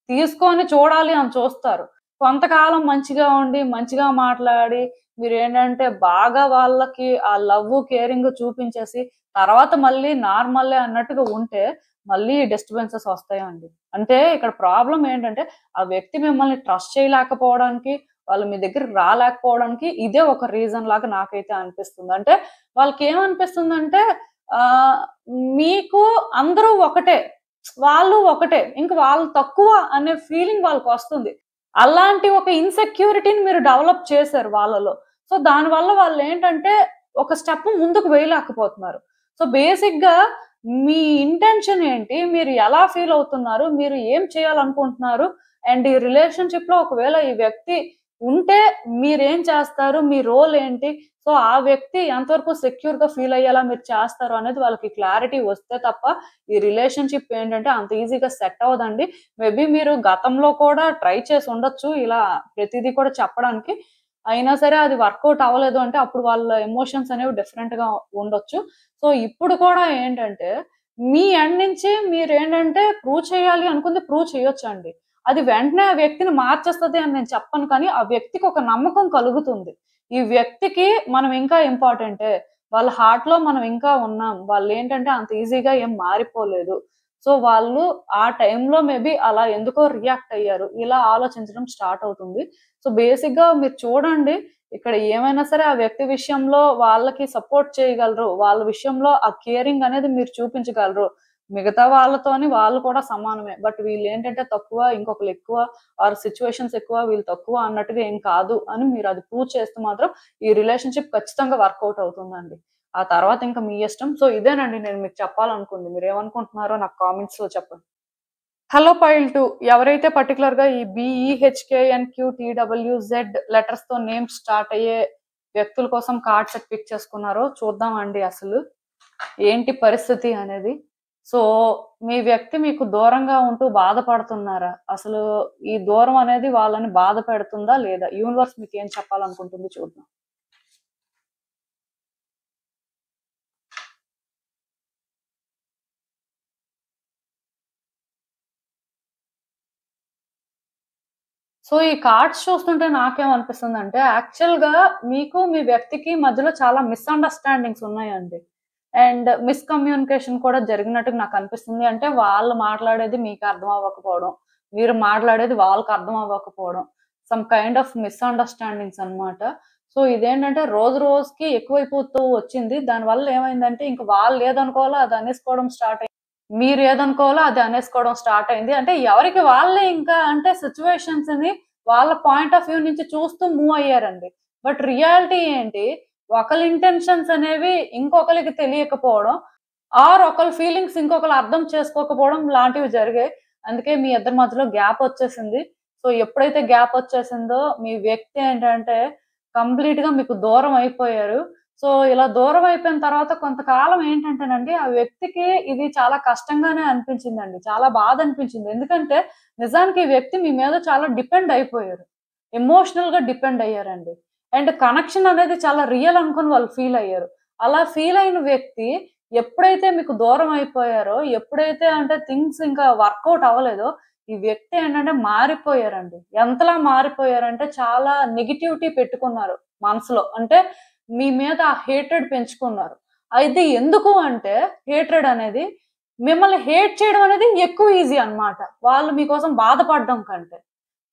తీసుకొని చూడాలి అని చూస్తారు. కొంతకాలం మంచిగా ఉండి, మంచిగా మాట్లాడి, మీరేంటంటే బాగా వాళ్ళకి ఆ లవ్వు, కేరింగ్ చూపించేసి, తర్వాత మళ్ళీ నార్మలే అన్నట్టుగా ఉంటే, మళ్ళీ డిస్టర్బెన్సెస్ వస్తాయండి. అంటే ఇక్కడ ప్రాబ్లమ్ ఏంటంటే, ఆ వ్యక్తి మిమ్మల్ని ట్రస్ట్ చేయలేకపోవడానికి, వాళ్ళు మీ దగ్గరికి రాలేకపోవడానికి ఇదే ఒక రీజన్ లాగా నాకైతే అనిపిస్తుంది. అంటే వాళ్ళకేమనిపిస్తుందంటే ఆహ్, మీకు అందరూ ఒకటే. వాళ్ళు ఒకటే. ఇంక వాళ్ళు తక్కువ అనే ఫీలింగ్ వాళ్ళకొస్తుంది. అలాంటి ఒక ఇన్‌సెక్యూరిటీని మీరు డెవలప్ చేశారు వాళ్ళలో. సో, దానివల్ల వాళ్ళేంటంటే ఒక స్టెప్ ముందుకు వేయలేకపోతున్నారు. సో, బేసిక్‌గా మీ ఇంటెన్షన్ ఏంటి? మీరు ఎలా ఫీల్ అవుతున్నారు? మీరు ఏం చేయాలనుకుంటున్నారు? అండ్ ఈ రిలేషన్‌షిప్‌లో ఒకవేళ ఈ వ్యక్తి ఉంటే మీరేం చేస్తారు? మీ రోల్ ఏంటి? సో, ఆ వ్యక్తి ఎంతవరకు సెక్యూర్‌గా ఫీల్ అయ్యేలా మీరు చేస్తారు అనేది వాళ్ళకి క్లారిటీ వస్తే తప్ప ఈ రిలేషన్‌షిప్ ఏంటంటే అంత ఈజీగా సెట్ అవ్వదండి. మేబీ మీరు గతంలో కూడా ట్రై చేసి ఉండొచ్చు. ఇలా ప్రతీదీ కూడా చెప్పడానికి. అయినా సరే అది వర్కౌట్ అవ్వలేదు అంటే అప్పుడు వాళ్ళ ఎమోషన్స్ అనేవి డిఫరెంట్‌గా ఉండొచ్చు. సో, ఇప్పుడు కూడా ఏంటంటే మీ ఎండ్ నుంచి మీరేంటంటే ప్రూవ్ చేయాలి అనుకుంది ప్రూవ్ చేయొచ్చండి. అది వెంటనే ఆ వ్యక్తిని మార్చేస్తది అని నేను చెప్పను కానీ, ఆ వ్యక్తికి ఒక నమ్మకం కలుగుతుంది. ఈ వ్యక్తికి మనం ఇంకా ఇంపార్టెంటే. వాళ్ళ హార్ట్‌లో మనం ఇంకా ఉన్నాం. వాళ్ళేంటంటే అంత ఈజీగా ఏం మారిపోలేదు. సో, వాళ్ళు ఆ టైంలో మేబీ అలా ఎందుకో రియాక్ట్ అయ్యారు. ఇలా ఆలోచించడం స్టార్ట్ అవుతుంది. సో, బేసిక్‌గా మీరు చూడండి. ఇక్కడ ఏమైనా సరే ఆ వ్యక్తి విషయంలో వాళ్ళకి సపోర్ట్ చేయగలరు. వాళ్ళ విషయంలో ఆ కేరింగ్ అనేది మీరు చూపించగలరు. మిగతా వాళ్ళతోని వాళ్ళు కూడా సమానమే. బట్ వీళ్ళేంటంటే తక్కువ, ఇంకొకళ్ళు ఎక్కువ ఆర్ సిట్యుయేషన్స్ ఎక్కువ, వీళ్ళు తక్కువ అన్నట్టుగా ఏం కాదు అని మీరది ప్రూవ్ చేస్తే మాత్రం ఈ రిలేషన్‌షిప్ ఖచ్చితంగా వర్కౌట్ అవుతుందండి. ఆ తర్వాత ఇంక మీ ఇష్టం. సో, ఇదేనండి నేను మీకు చెప్పాలనుకుంది. మీరేమనుకుంటున్నారో నాకు కామెంట్స్‌లో చెప్పండి. హలో పైల్ 2 ఎవరైతే పర్టిక్యులర్‌గా ఈ BEHKNQTWZ లెటర్స్‌తో నేమ్స్ స్టార్ట్ అయ్యే వ్యక్తుల కోసం కార్డ్స్ పిక్ చేసుకున్నారో చూద్దామండి అసలు. ఏంటి పరిస్థితి అనేది. సో, మీ వ్యక్తి మీకు దూరంగా ఉంటూ బాధపడుతున్నారా? అసలు ఈ దూరం అనేది వాళ్ళని బాధ పెడుతుందా లేదా? యూనివర్స్ మీకేం చెప్పాలనుకుంటుంది చూద్దాం. సో, ఈ కార్డ్స్ చూస్తుంటే నాకేమనిపిస్తుందంటే, యాక్చువల్‌గా మీకు మీ వ్యక్తికి మధ్యలో చాలా మిస్‌అండర్‌స్టాండింగ్స్ ఉన్నాయండి. అండ్ మిస్‌కమ్యూనికేషన్ కూడా జరిగినట్టుగా నాకనిపిస్తుంది. అంటే వాళ్ళు మాట్లాడేది మీకు అర్థం అవ్వకపోవడం, మీరు మాట్లాడేది వాళ్ళకి అర్థం అవ్వకపోవడం. సమ్ కైండ్ ఆఫ్ మిస్‌అండర్‌స్టాండింగ్స్ అన్నమాట. సో, ఇదేంటంటే రోజు రోజుకి ఎక్కువైపోతూ వచ్చింది. దానివల్ల ఏమైందంటే ఇంక వాళ్ళు ఏదనుకోవాలో అది అనేసుకోవడం స్టార్ట్ మీరు ఏదనుకోవాలో అది అనేసుకోవడం స్టార్ట్ అయింది. అంటే ఎవరికి వాళ్ళే ఇంకా అంటే సిట్యుయేషన్స్‌ని వాళ్ళ పాయింట్ ఆఫ్ వ్యూ నుంచి చూస్తూ మూవ్ అయ్యారండి. బట్ రియాలిటీ ఏంటి? ఒకళ్ళ ఇంటెన్షన్స్ అనేవి ఇంకొకళ్ళకి తెలియకపోవడం, ఆర్ ఒకళ్ళ ఫీలింగ్స్ ఇంకొకళ్ళు అర్థం చేసుకోకపోవడం లాంటివి జరిగాయి. అందుకే మీ ఇద్దరి మధ్యలో గ్యాప్ వచ్చేసింది. సో, ఎప్పుడైతే గ్యాప్ వచ్చేసిందో మీ వ్యక్తి ఏంటంటే కంప్లీట్‌గా మీకు దూరం అయిపోయారు. సో, ఇలా దూరం అయిపోయిన తర్వాత కొంతకాలం ఏంటంటేనండి, ఆ వ్యక్తికి ఇది చాలా కష్టంగానే అనిపించిందండి. చాలా బాధ అనిపించింది. ఎందుకంటే, నిజానికి ఈ వ్యక్తి మీ మీద చాలా డిపెండ్ అయిపోయారు. ఎమోషనల్‌గా డిపెండ్ అయ్యారండి. అండ్ కనెక్షన్ అనేది చాలా రియల్ అనుకుని వాళ్ళు ఫీల్ అయ్యారు. అలా ఫీల్ అయిన వ్యక్తి ఎప్పుడైతే మీకు దూరం అయిపోయారో, ఎప్పుడైతే అంటే థింగ్స్ ఇంకా వర్కౌట్ అవ్వలేదో, ఈ వ్యక్తి ఏంటంటే మారిపోయారండి. ఎంతలా మారిపోయారంటే చాలా నెగటివిటీ పెట్టుకున్నారు మనసులో. అంటే మీ మీద ఆ హేట్రెడ్ పెంచుకున్నారు. అయితే ఎందుకు అంటే హేట్రెడ్ అనేది మిమ్మల్ని హేట్ చేయడం అనేది ఎక్కువ ఈజీ అన్నమాట. వాళ్ళు మీకోసం బాధపడడం కంటే.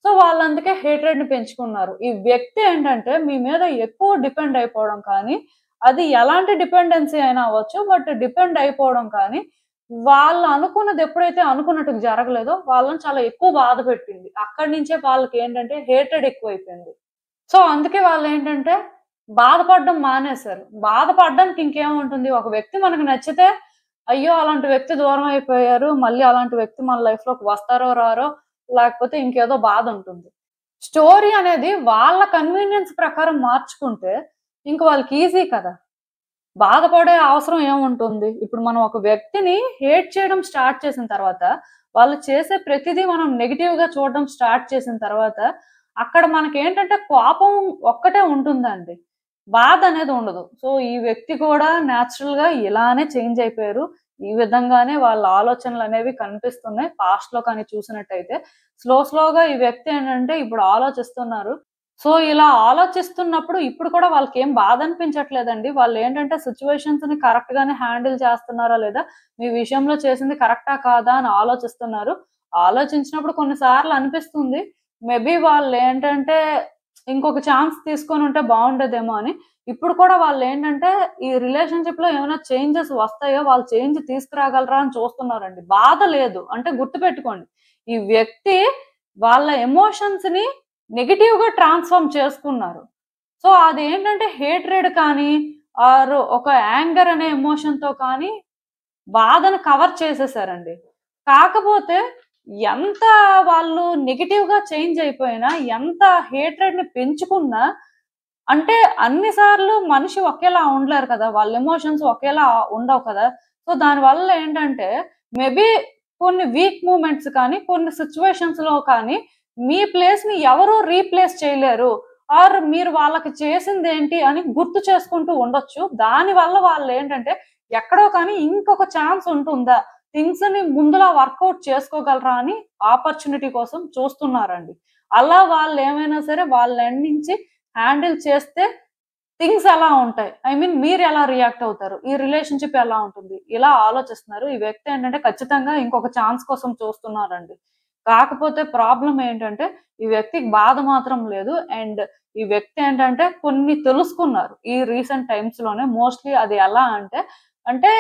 సో, వాళ్ళందుకే హేట్రెడ్‌ని పెంచుకున్నారు. ఈ వ్యక్తి ఏంటంటే మీ మీద ఎక్కువ డిపెండ్ అయిపోవడం కానీ, అది ఎలాంటి డిపెండెన్సీ అయినా అవ్వచ్చు. బట్ డిపెండ్ అయిపోవడం కానీ, వాళ్ళు అనుకున్నది ఎప్పుడైతే అనుకున్నట్టు జరగలేదో వాళ్ళని చాలా ఎక్కువ బాధ పెట్టింది. అక్కడి నుంచే వాళ్ళకేంటంటే హేట్రెడ్ ఎక్కువైపోయింది. సో, అందుకే వాళ్ళేంటంటే బాధపడడం మానేశారు. బాధపడడానికి ఇంకేముంటుంది? ఒక వ్యక్తి మనకు నచ్చితే, అయ్యో! అలాంటి వ్యక్తి దూరం అయిపోయారు. మళ్ళీ అలాంటి వ్యక్తి మన లైఫ్‌లోకి వస్తారో, రారో, లేకపోతే ఇంకేదో బాధుంటుంది. స్టోరీ అనేది వాళ్ళ కన్వీనియన్స్ ప్రకారం మార్చుకుంటే, ఇంక వాళ్ళకి ఈజీ కదా! బాధపడే అవసరం ఏముంటుంది? ఇప్పుడు మనం ఒక వ్యక్తిని హేట్ చేయడం స్టార్ట్ చేసిన తర్వాత, వాళ్ళు చేసే ప్రతిదీ మనం నెగెటివ్‌గా చూడడం స్టార్ట్ చేసిన తర్వాత, అక్కడ మనకేంటంటే కోపం ఒక్కటే ఉంటుందండి. బాధ అనేది ఉండదు. సో, ఈ వ్యక్తి కూడా నేచురల్‌గా ఇలానే చేంజ్ అయిపోయారు. ఈ విధంగానే వాళ్ళ ఆలోచనలనేవి కనిపిస్తున్నాయి. పాస్ట్‌లో కానీ చూసినట్టయితే. స్లోగా ఈ వ్యక్తి ఏంటంటే ఇప్పుడు ఆలోచిస్తున్నారు. సో, ఇలా ఆలోచిస్తున్నప్పుడు ఇప్పుడు కూడా వాళ్ళకేం బాధ అనిపించట్లేదండి. వాళ్ళేంటంటే సిట్యుయేషన్స్‌ని కరెక్ట్‌గానే హ్యాండిల్ చేస్తున్నారా లేదా? మీ విషయంలో చేసింది కరెక్టా? కాదా? అని ఆలోచిస్తున్నారు. ఆలోచించినప్పుడు కొన్ని సార్లు అనిపిస్తుంది. మేబీ వాళ్ళేంటంటే ఇంకొక ఛాన్స్ తీసుకొనుంటే బావుండేదేమో అని. ఇప్పుడు కూడా వాళ్ళేంటంటే ఈ రిలేషన్‌షిప్‌లో ఏమైనా చేంజెస్ వస్తాయో, వాళ్ళు చేంజ్ తీసుకురాగలరా అని చూస్తున్నారండి. బాధ లేదు. అంటే గుర్తుపెట్టుకోండి. ఈ వ్యక్తి వాళ్ళ ఎమోషన్స్‌ని నెగెటివ్‌గా ట్రాన్స్‌ఫార్మ్ చేసుకున్నారు. సో, అదేంటంటే హేట్రెడ్ కానీ, ఆర్ ఒక యాంగర్ అనే ఎమోషన్‌తో కానీ బాధను కవర్ చేసేసారండి. కాకపోతే ఎంత వాళ్ళు నెగెటివ్‌గా చేంజ్ అయిపోయినా, ఎంత హేట్రెడ్‌ని పెంచుకున్నా అంటే అన్ని సార్లు మనిషి ఒకేలా ఉండలేరు కదా! వాళ్ళ ఎమోషన్స్ ఒకేలా ఉండవు కదా! సో, దానివల్ల ఏంటంటే మేబీ కొన్ని వీక్ మూవ్‌మెంట్స్ కానీ, కొన్ని సిట్యుయేషన్స్‌లో కానీ మీ ప్లేస్‌ని ఎవరు రీప్లేస్ చేయలేరు. ఆర్ మీరు వాళ్ళకి చేసిందేంటి అని గుర్తు చేసుకుంటూ ఉండొచ్చు. దానివల్ల వాళ్ళేంటంటే ఎక్కడో కానీ ఇంకొక ఛాన్స్ ఉంటుందా? థింగ్స్‌ని ముందులా వర్కౌట్ చేసుకోగలరా అని ఆపర్చునిటీ కోసం చూస్తున్నారండి. అలా వాళ్ళేమైనా సరే వాళ్ళ ఎండ్ నుంచి హ్యాండిల్ చేస్తే థింగ్స్ ఎలా ఉంటాయి? ఐ మీన్ మీరెలా రియాక్ట్ అవుతారు? ఈ రిలేషన్‌షిప్ ఎలా ఉంటుంది? ఇలా ఆలోచిస్తున్నారు. ఈ వ్యక్తి ఏంటంటే ఖచ్చితంగా ఇంకొక ఛాన్స్ కోసం చూస్తున్నారండి. కాకపోతే ప్రాబ్లమ్ ఏంటంటే ఈ వ్యక్తికి బాధ మాత్రం లేదు. అండ్ ఈ వ్యక్తి ఏంటంటే కొన్ని తెలుసుకున్నారు. ఈ రీసెంట్ టైమ్స్‌లోనే మోస్ట్‌లీ అది ఎలా అంటే, అంటే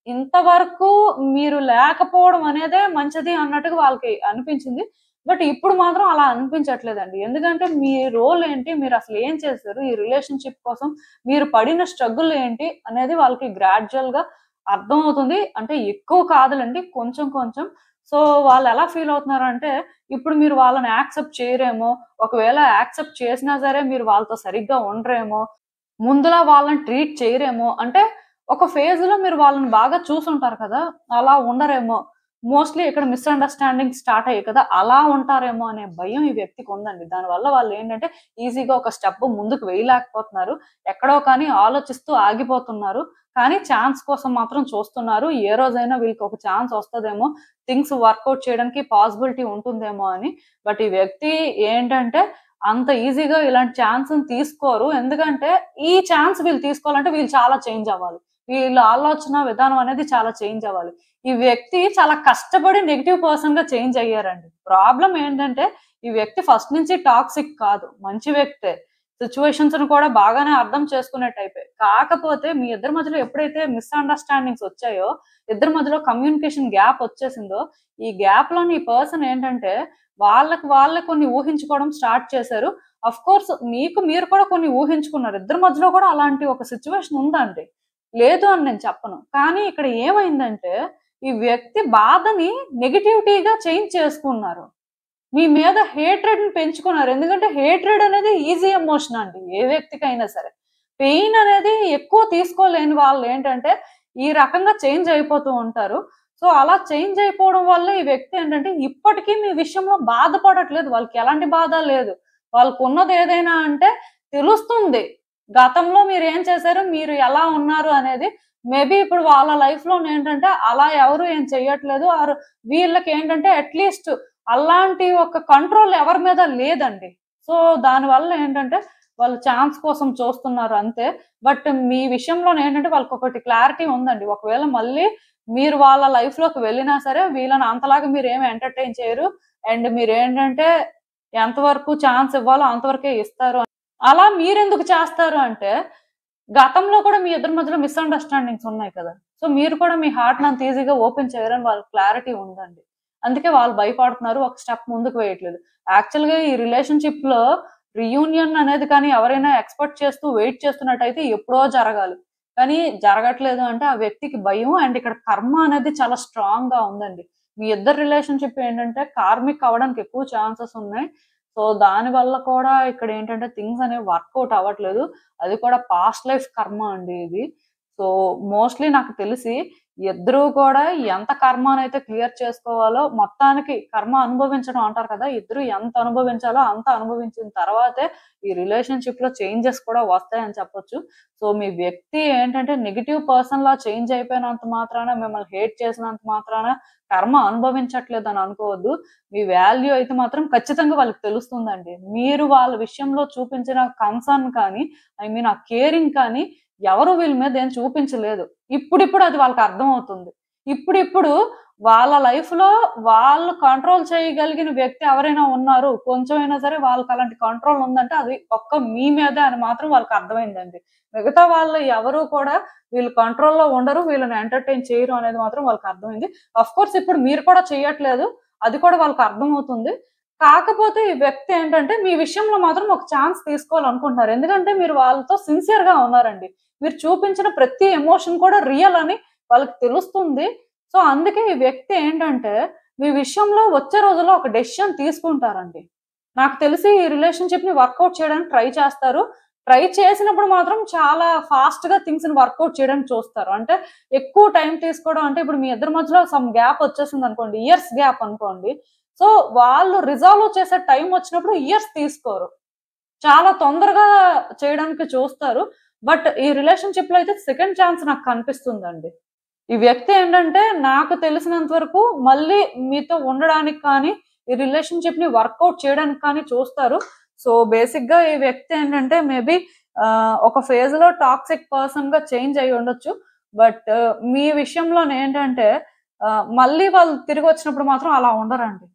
ఇంతవరకు మీరు లేకపోవడం అనేదే మంచిది అన్నట్టుగా వాళ్ళకి అనిపించింది. బట్ ఇప్పుడు మాత్రం అలా అనిపించట్లేదండి. ఎందుకంటే మీ రోల్ ఏంటి? మీరసలు ఏం చేశారు? ఈ రిలేషన్‌షిప్ కోసం మీరు పడిన స్ట్రగుల్ ఏంటి? అనేది వాళ్ళకి గ్రాడ్యుయల్‌గా అర్థమవుతుంది. అంటే ఎక్కువ కాదులెండి. కొంచెం కొంచెం. సో, వాళ్ళెలా ఫీల్ అవుతున్నారంటే, ఇప్పుడు మీరు వాళ్ళని యాక్సెప్ట్ చేయరేమో, ఒకవేళ యాక్సెప్ట్ చేసినా సరే మీరు వాళ్ళతో సరిగ్గా ఉండరేమో, ముందులా వాళ్ళని ట్రీట్ చేయరేమో, అంటే ఒక ఫేజ్‌లో మీరు వాళ్ళని బాగా చూసుంటారు కదా! అలా ఉండరేమో. మోస్ట్‌లీ ఇక్కడ మిస్‌అండర్‌స్టాండింగ్స్ స్టార్ట్ అయ్యాయి కదా! అలా ఉంటారేమో అనే భయం ఈ వ్యక్తికుందండి. దానివల్ల వాళ్ళేంటంటే ఈజీగా ఒక స్టెప్ ముందుకు వేయలేకపోతున్నారు. ఎక్కడో కానీ ఆలోచిస్తూ ఆగిపోతున్నారు. కానీ ఛాన్స్ కోసం మాత్రం చూస్తున్నారు. ఏ రోజైనా వీళ్ళకి ఒక ఛాన్స్ వస్తదేమో, థింగ్స్ వర్కౌట్ చేయడానికి పాసిబిలిటీ ఉంటుందేమో అని. బట్ ఈ వ్యక్తి ఏంటంటే అంత ఈజీగా ఇలాంటి ఛాన్స్‌ని తీసుకోరు. ఎందుకంటే ఈ ఛాన్స్ వీళ్ళు తీసుకోవాలంటే వీళ్ళు చాలా చేంజ్ అవ్వాలి. వీళ్ళ ఆలోచన విధానం అనేది చాలా చేంజ్ అవ్వాలి. ఈ వ్యక్తి చాలా కష్టపడి నెగెటివ్ పర్సన్‌గా చేంజ్ అయ్యారండి. ప్రాబ్లమ్ ఏంటంటే ఈ వ్యక్తి ఫస్ట్ నుంచి టాక్సిక్ కాదు. మంచి వ్యక్తే. సిచ్యువేషన్స్ ని కూడా బాగానే అర్థం చేసుకునే టైపే. కాకపోతే మీ ఇద్దరి మధ్యలో ఎప్పుడైతే మిస్‌అండర్‌స్టాండింగ్స్ వచ్చాయో, ఇద్దరి మధ్యలో కమ్యూనికేషన్ గ్యాప్ వచ్చేసిందో, ఈ గ్యాప్‌లోని ఈ పర్సన్ ఏంటంటే వాళ్ళకి వాళ్ళే కొన్ని ఊహించుకోవడం స్టార్ట్ చేశారు. ఆఫ్‌కోర్స్ మీకు మీరు కూడా కొన్ని ఊహించుకున్నారు. ఇద్దరి మధ్యలో కూడా అలాంటి ఒక సిచ్యువేషన్ ఉందండి. లేదు అని నేను చెప్పను. కానీ ఇక్కడ ఏమైందంటే ఈ వ్యక్తి బాధని నెగటివిటీగా చేంజ్ చేసుకున్నారు. మీ మీద హేట్రెడ్‌ని పెంచుకున్నారు. ఎందుకంటే హేట్రెడ్ అనేది ఈజీ ఎమోషన్ అండి. ఏ వ్యక్తికైనా సరే. పెయిన్ అనేది ఎక్కువ తీసుకోలేని వాళ్ళేంటంటే, ఈ రకంగా చేంజ్ అయిపోతూ ఉంటారు. సో, అలా చేంజ్ అయిపోవడం వల్ల ఈ వ్యక్తి ఏంటంటే, ఇప్పటికీ మీ విషయంలో బాధపడట్లేదు. వాళ్ళకి ఎలాంటి బాధ లేదు. వాళ్ళకున్నది ఏదైనా అంటే తెలుస్తుంది. గతంలో మీరేం చేశారు? మీరు ఎలా ఉన్నారు అనేది. మేబీ ఇప్పుడు వాళ్ళ లైఫ్‌లోనేంటంటే, అలా ఎవరు ఏం చెయ్యట్లేదు. వీళ్ళకేంటంటే అట్‌లీస్ట్ అలాంటి ఒక కంట్రోల్ ఎవరి మీద లేదండి. సో, దానివల్ల ఏంటంటే వాళ్ళు ఛాన్స్ కోసం చూస్తున్నారు అంతే. బట్ మీ విషయంలోనేంటంటే వాళ్ళకొకటి క్లారిటీ ఉందండి. ఒకవేళ మళ్ళీ మీరు వాళ్ళ లైఫ్‌లోకి వెళ్ళినా సరే వీళ్ళని అంతలాగా మీరేమి ఎంటర్‌టైన్ చేయరు. అండ్ మీరేంటంటే ఎంతవరకు ఛాన్స్ ఇవ్వాలో అంతవరకే ఇస్తారు. అలా మీరెందుకు చేస్తారు అంటే గతంలో కూడా మీ ఇద్దరి మధ్యలో మిస్‌అండర్‌స్టాండింగ్స్ ఉన్నాయి కదా! సో, మీరు కూడా మీ హార్ట్‌ని అంత ఈజీగా ఓపెన్ చేయరని వాళ్ళకి క్లారిటీ ఉందండి. అందుకే వాళ్ళు భయపడుతున్నారు. ఒక స్టెప్ ముందుకు వేయట్లేదు. యాక్చువల్‌గా ఈ రిలేషన్‌షిప్‌లో రీయూనియన్ అనేది కానీ ఎవరైనా ఎక్స్‌పెక్ట్ చేస్తూ వెయిట్ చేస్తున్నట్టయితే ఎప్పుడో జరగాలి. కానీ జరగట్లేదు అంటే ఆ వ్యక్తికి భయం అండ్ ఇక్కడ కర్మ అనేది చాలా స్ట్రాంగ్‌గా ఉందండి. మీ ఇద్దరి రిలేషన్‌షిప్ ఏంటంటే కార్మిక్ అవ్వడానికి ఎక్కువ ఛాన్సెస్ ఉన్నాయి. సో, దానివల్ల కూడా ఇక్కడేంటంటే థింగ్స్ అనేవి వర్కౌట్ అవ్వట్లేదు. అది కూడా పాస్ట్ లైఫ్ కర్మ అండి ఇది. సో, మోస్ట్‌లీ నాకు తెలిసి ఇద్దరూ కూడా ఎంత కర్మనైతే క్లియర్ చేసుకోవాలో మొత్తానికి కర్మ అనుభవించడం అంటారు కదా! ఇద్దరు ఎంత అనుభవించాలో అంత అనుభవించిన తర్వాతే ఈ రిలేషన్‌షిప్‌లో చేంజెస్ కూడా వస్తాయని చెప్పొచ్చు. సో, మీ వ్యక్తి ఏంటంటే నెగెటివ్ పర్సన్‌లా చేంజ్ అయిపోయినంత మాత్రాన, మిమ్మల్ని హేట్ చేసినంత మాత్రాన కర్మ అనుభవించట్లేదని అనుకోవద్దు. మీ వాల్యూ అయితే మాత్రం ఖచ్చితంగా వాళ్ళకి తెలుస్తుందండి. మీరు వాళ్ళ విషయంలో చూపించిన కన్సర్న్ కానీ, ఐ మీన్ ఆ కేరింగ్ కానీ ఎవరు వీళ్ళ మీద ఏం చూపించలేదు. ఇప్పుడిప్పుడు అది వాళ్ళకి అర్థమవుతుంది. ఇప్పుడిప్పుడు వాళ్ళ లైఫ్‌లో వాళ్ళు కంట్రోల్ చేయగలిగిన వ్యక్తి ఎవరైనా ఉన్నారు. కొంచెమైనా సరే వాళ్ళకి అలాంటి కంట్రోల్ ఉందంటే అది ఒక్క మీ మీదే అని మాత్రం వాళ్ళకి అర్థమైందండి. మిగతా వాళ్ళు ఎవరు కూడా వీళ్ళు కంట్రోల్‌లో ఉండరు. వీళ్ళని ఎంటర్‌టైన్ చేయరు అనేది మాత్రం వాళ్ళకి అర్థమైంది. ఆఫ్‌కోర్స్ ఇప్పుడు మీరు కూడా చేయట్లేదు. అది కూడా వాళ్ళకి అర్థమవుతుంది. కాకపోతే ఈ వ్యక్తి ఏంటంటే మీ విషయంలో మాత్రం ఒక ఛాన్స్ తీసుకోవాలనుకుంటున్నారు. ఎందుకంటే మీరు వాళ్ళతో సిన్సియర్‌గా ఉన్నారండి. మీరు చూపించిన ప్రతి ఎమోషన్ కూడా రియల్ అని వాళ్ళకి తెలుస్తుంది. సో, అందుకే ఈ వ్యక్తి ఏంటంటే మీ విషయంలో వచ్చే రోజుల్లో ఒక డెసిషన్ తీసుకుంటారండి. నాకు తెలిసి ఈ రిలేషన్‌షిప్‌ని వర్కౌట్ చేయడానికి ట్రై చేస్తారు. ట్రై చేసినప్పుడు మాత్రం చాలా ఫాస్ట్‌గా థింగ్స్‌ని వర్కౌట్ చేయడానికి చూస్తారు. అంటే ఎక్కువ టైం తీసుకోవడం అంటే ఇప్పుడు మీ ఇద్దరి మధ్యలో సమ్ గ్యాప్ వచ్చేసిందనుకోండి. ఇయర్స్ గ్యాప్ అనుకోండి. సో, వాళ్ళు రిజాల్వ్ చేసే టైం వచ్చినప్పుడు ఇయర్స్ తీసుకోరు. చాలా తొందరగా చేయడానికి చూస్తారు. బట్ ఈ రిలేషన్‌షిప్‌లో అయితే సెకండ్ ఛాన్స్ నాకు కనిపిస్తుందండి. ఈ వ్యక్తి ఏంటంటే నాకు తెలిసినంత వరకు మళ్ళీ మీతో ఉండడానికి కానీ, ఈ రిలేషన్‌షిప్‌ని వర్కౌట్ చేయడానికి కానీ చూస్తారు. సో, బేసిక్‌గా ఈ వ్యక్తి ఏంటంటే మేబీ ఒక ఫేజ్‌లో టాక్సిక్ పర్సన్‌గా చేంజ్ అయ్యి ఉండొచ్చు. బట్ మీ విషయంలోనేంటంటే మళ్ళీ వాళ్ళు తిరిగొచ్చినప్పుడు మాత్రం అలా ఉండరండి.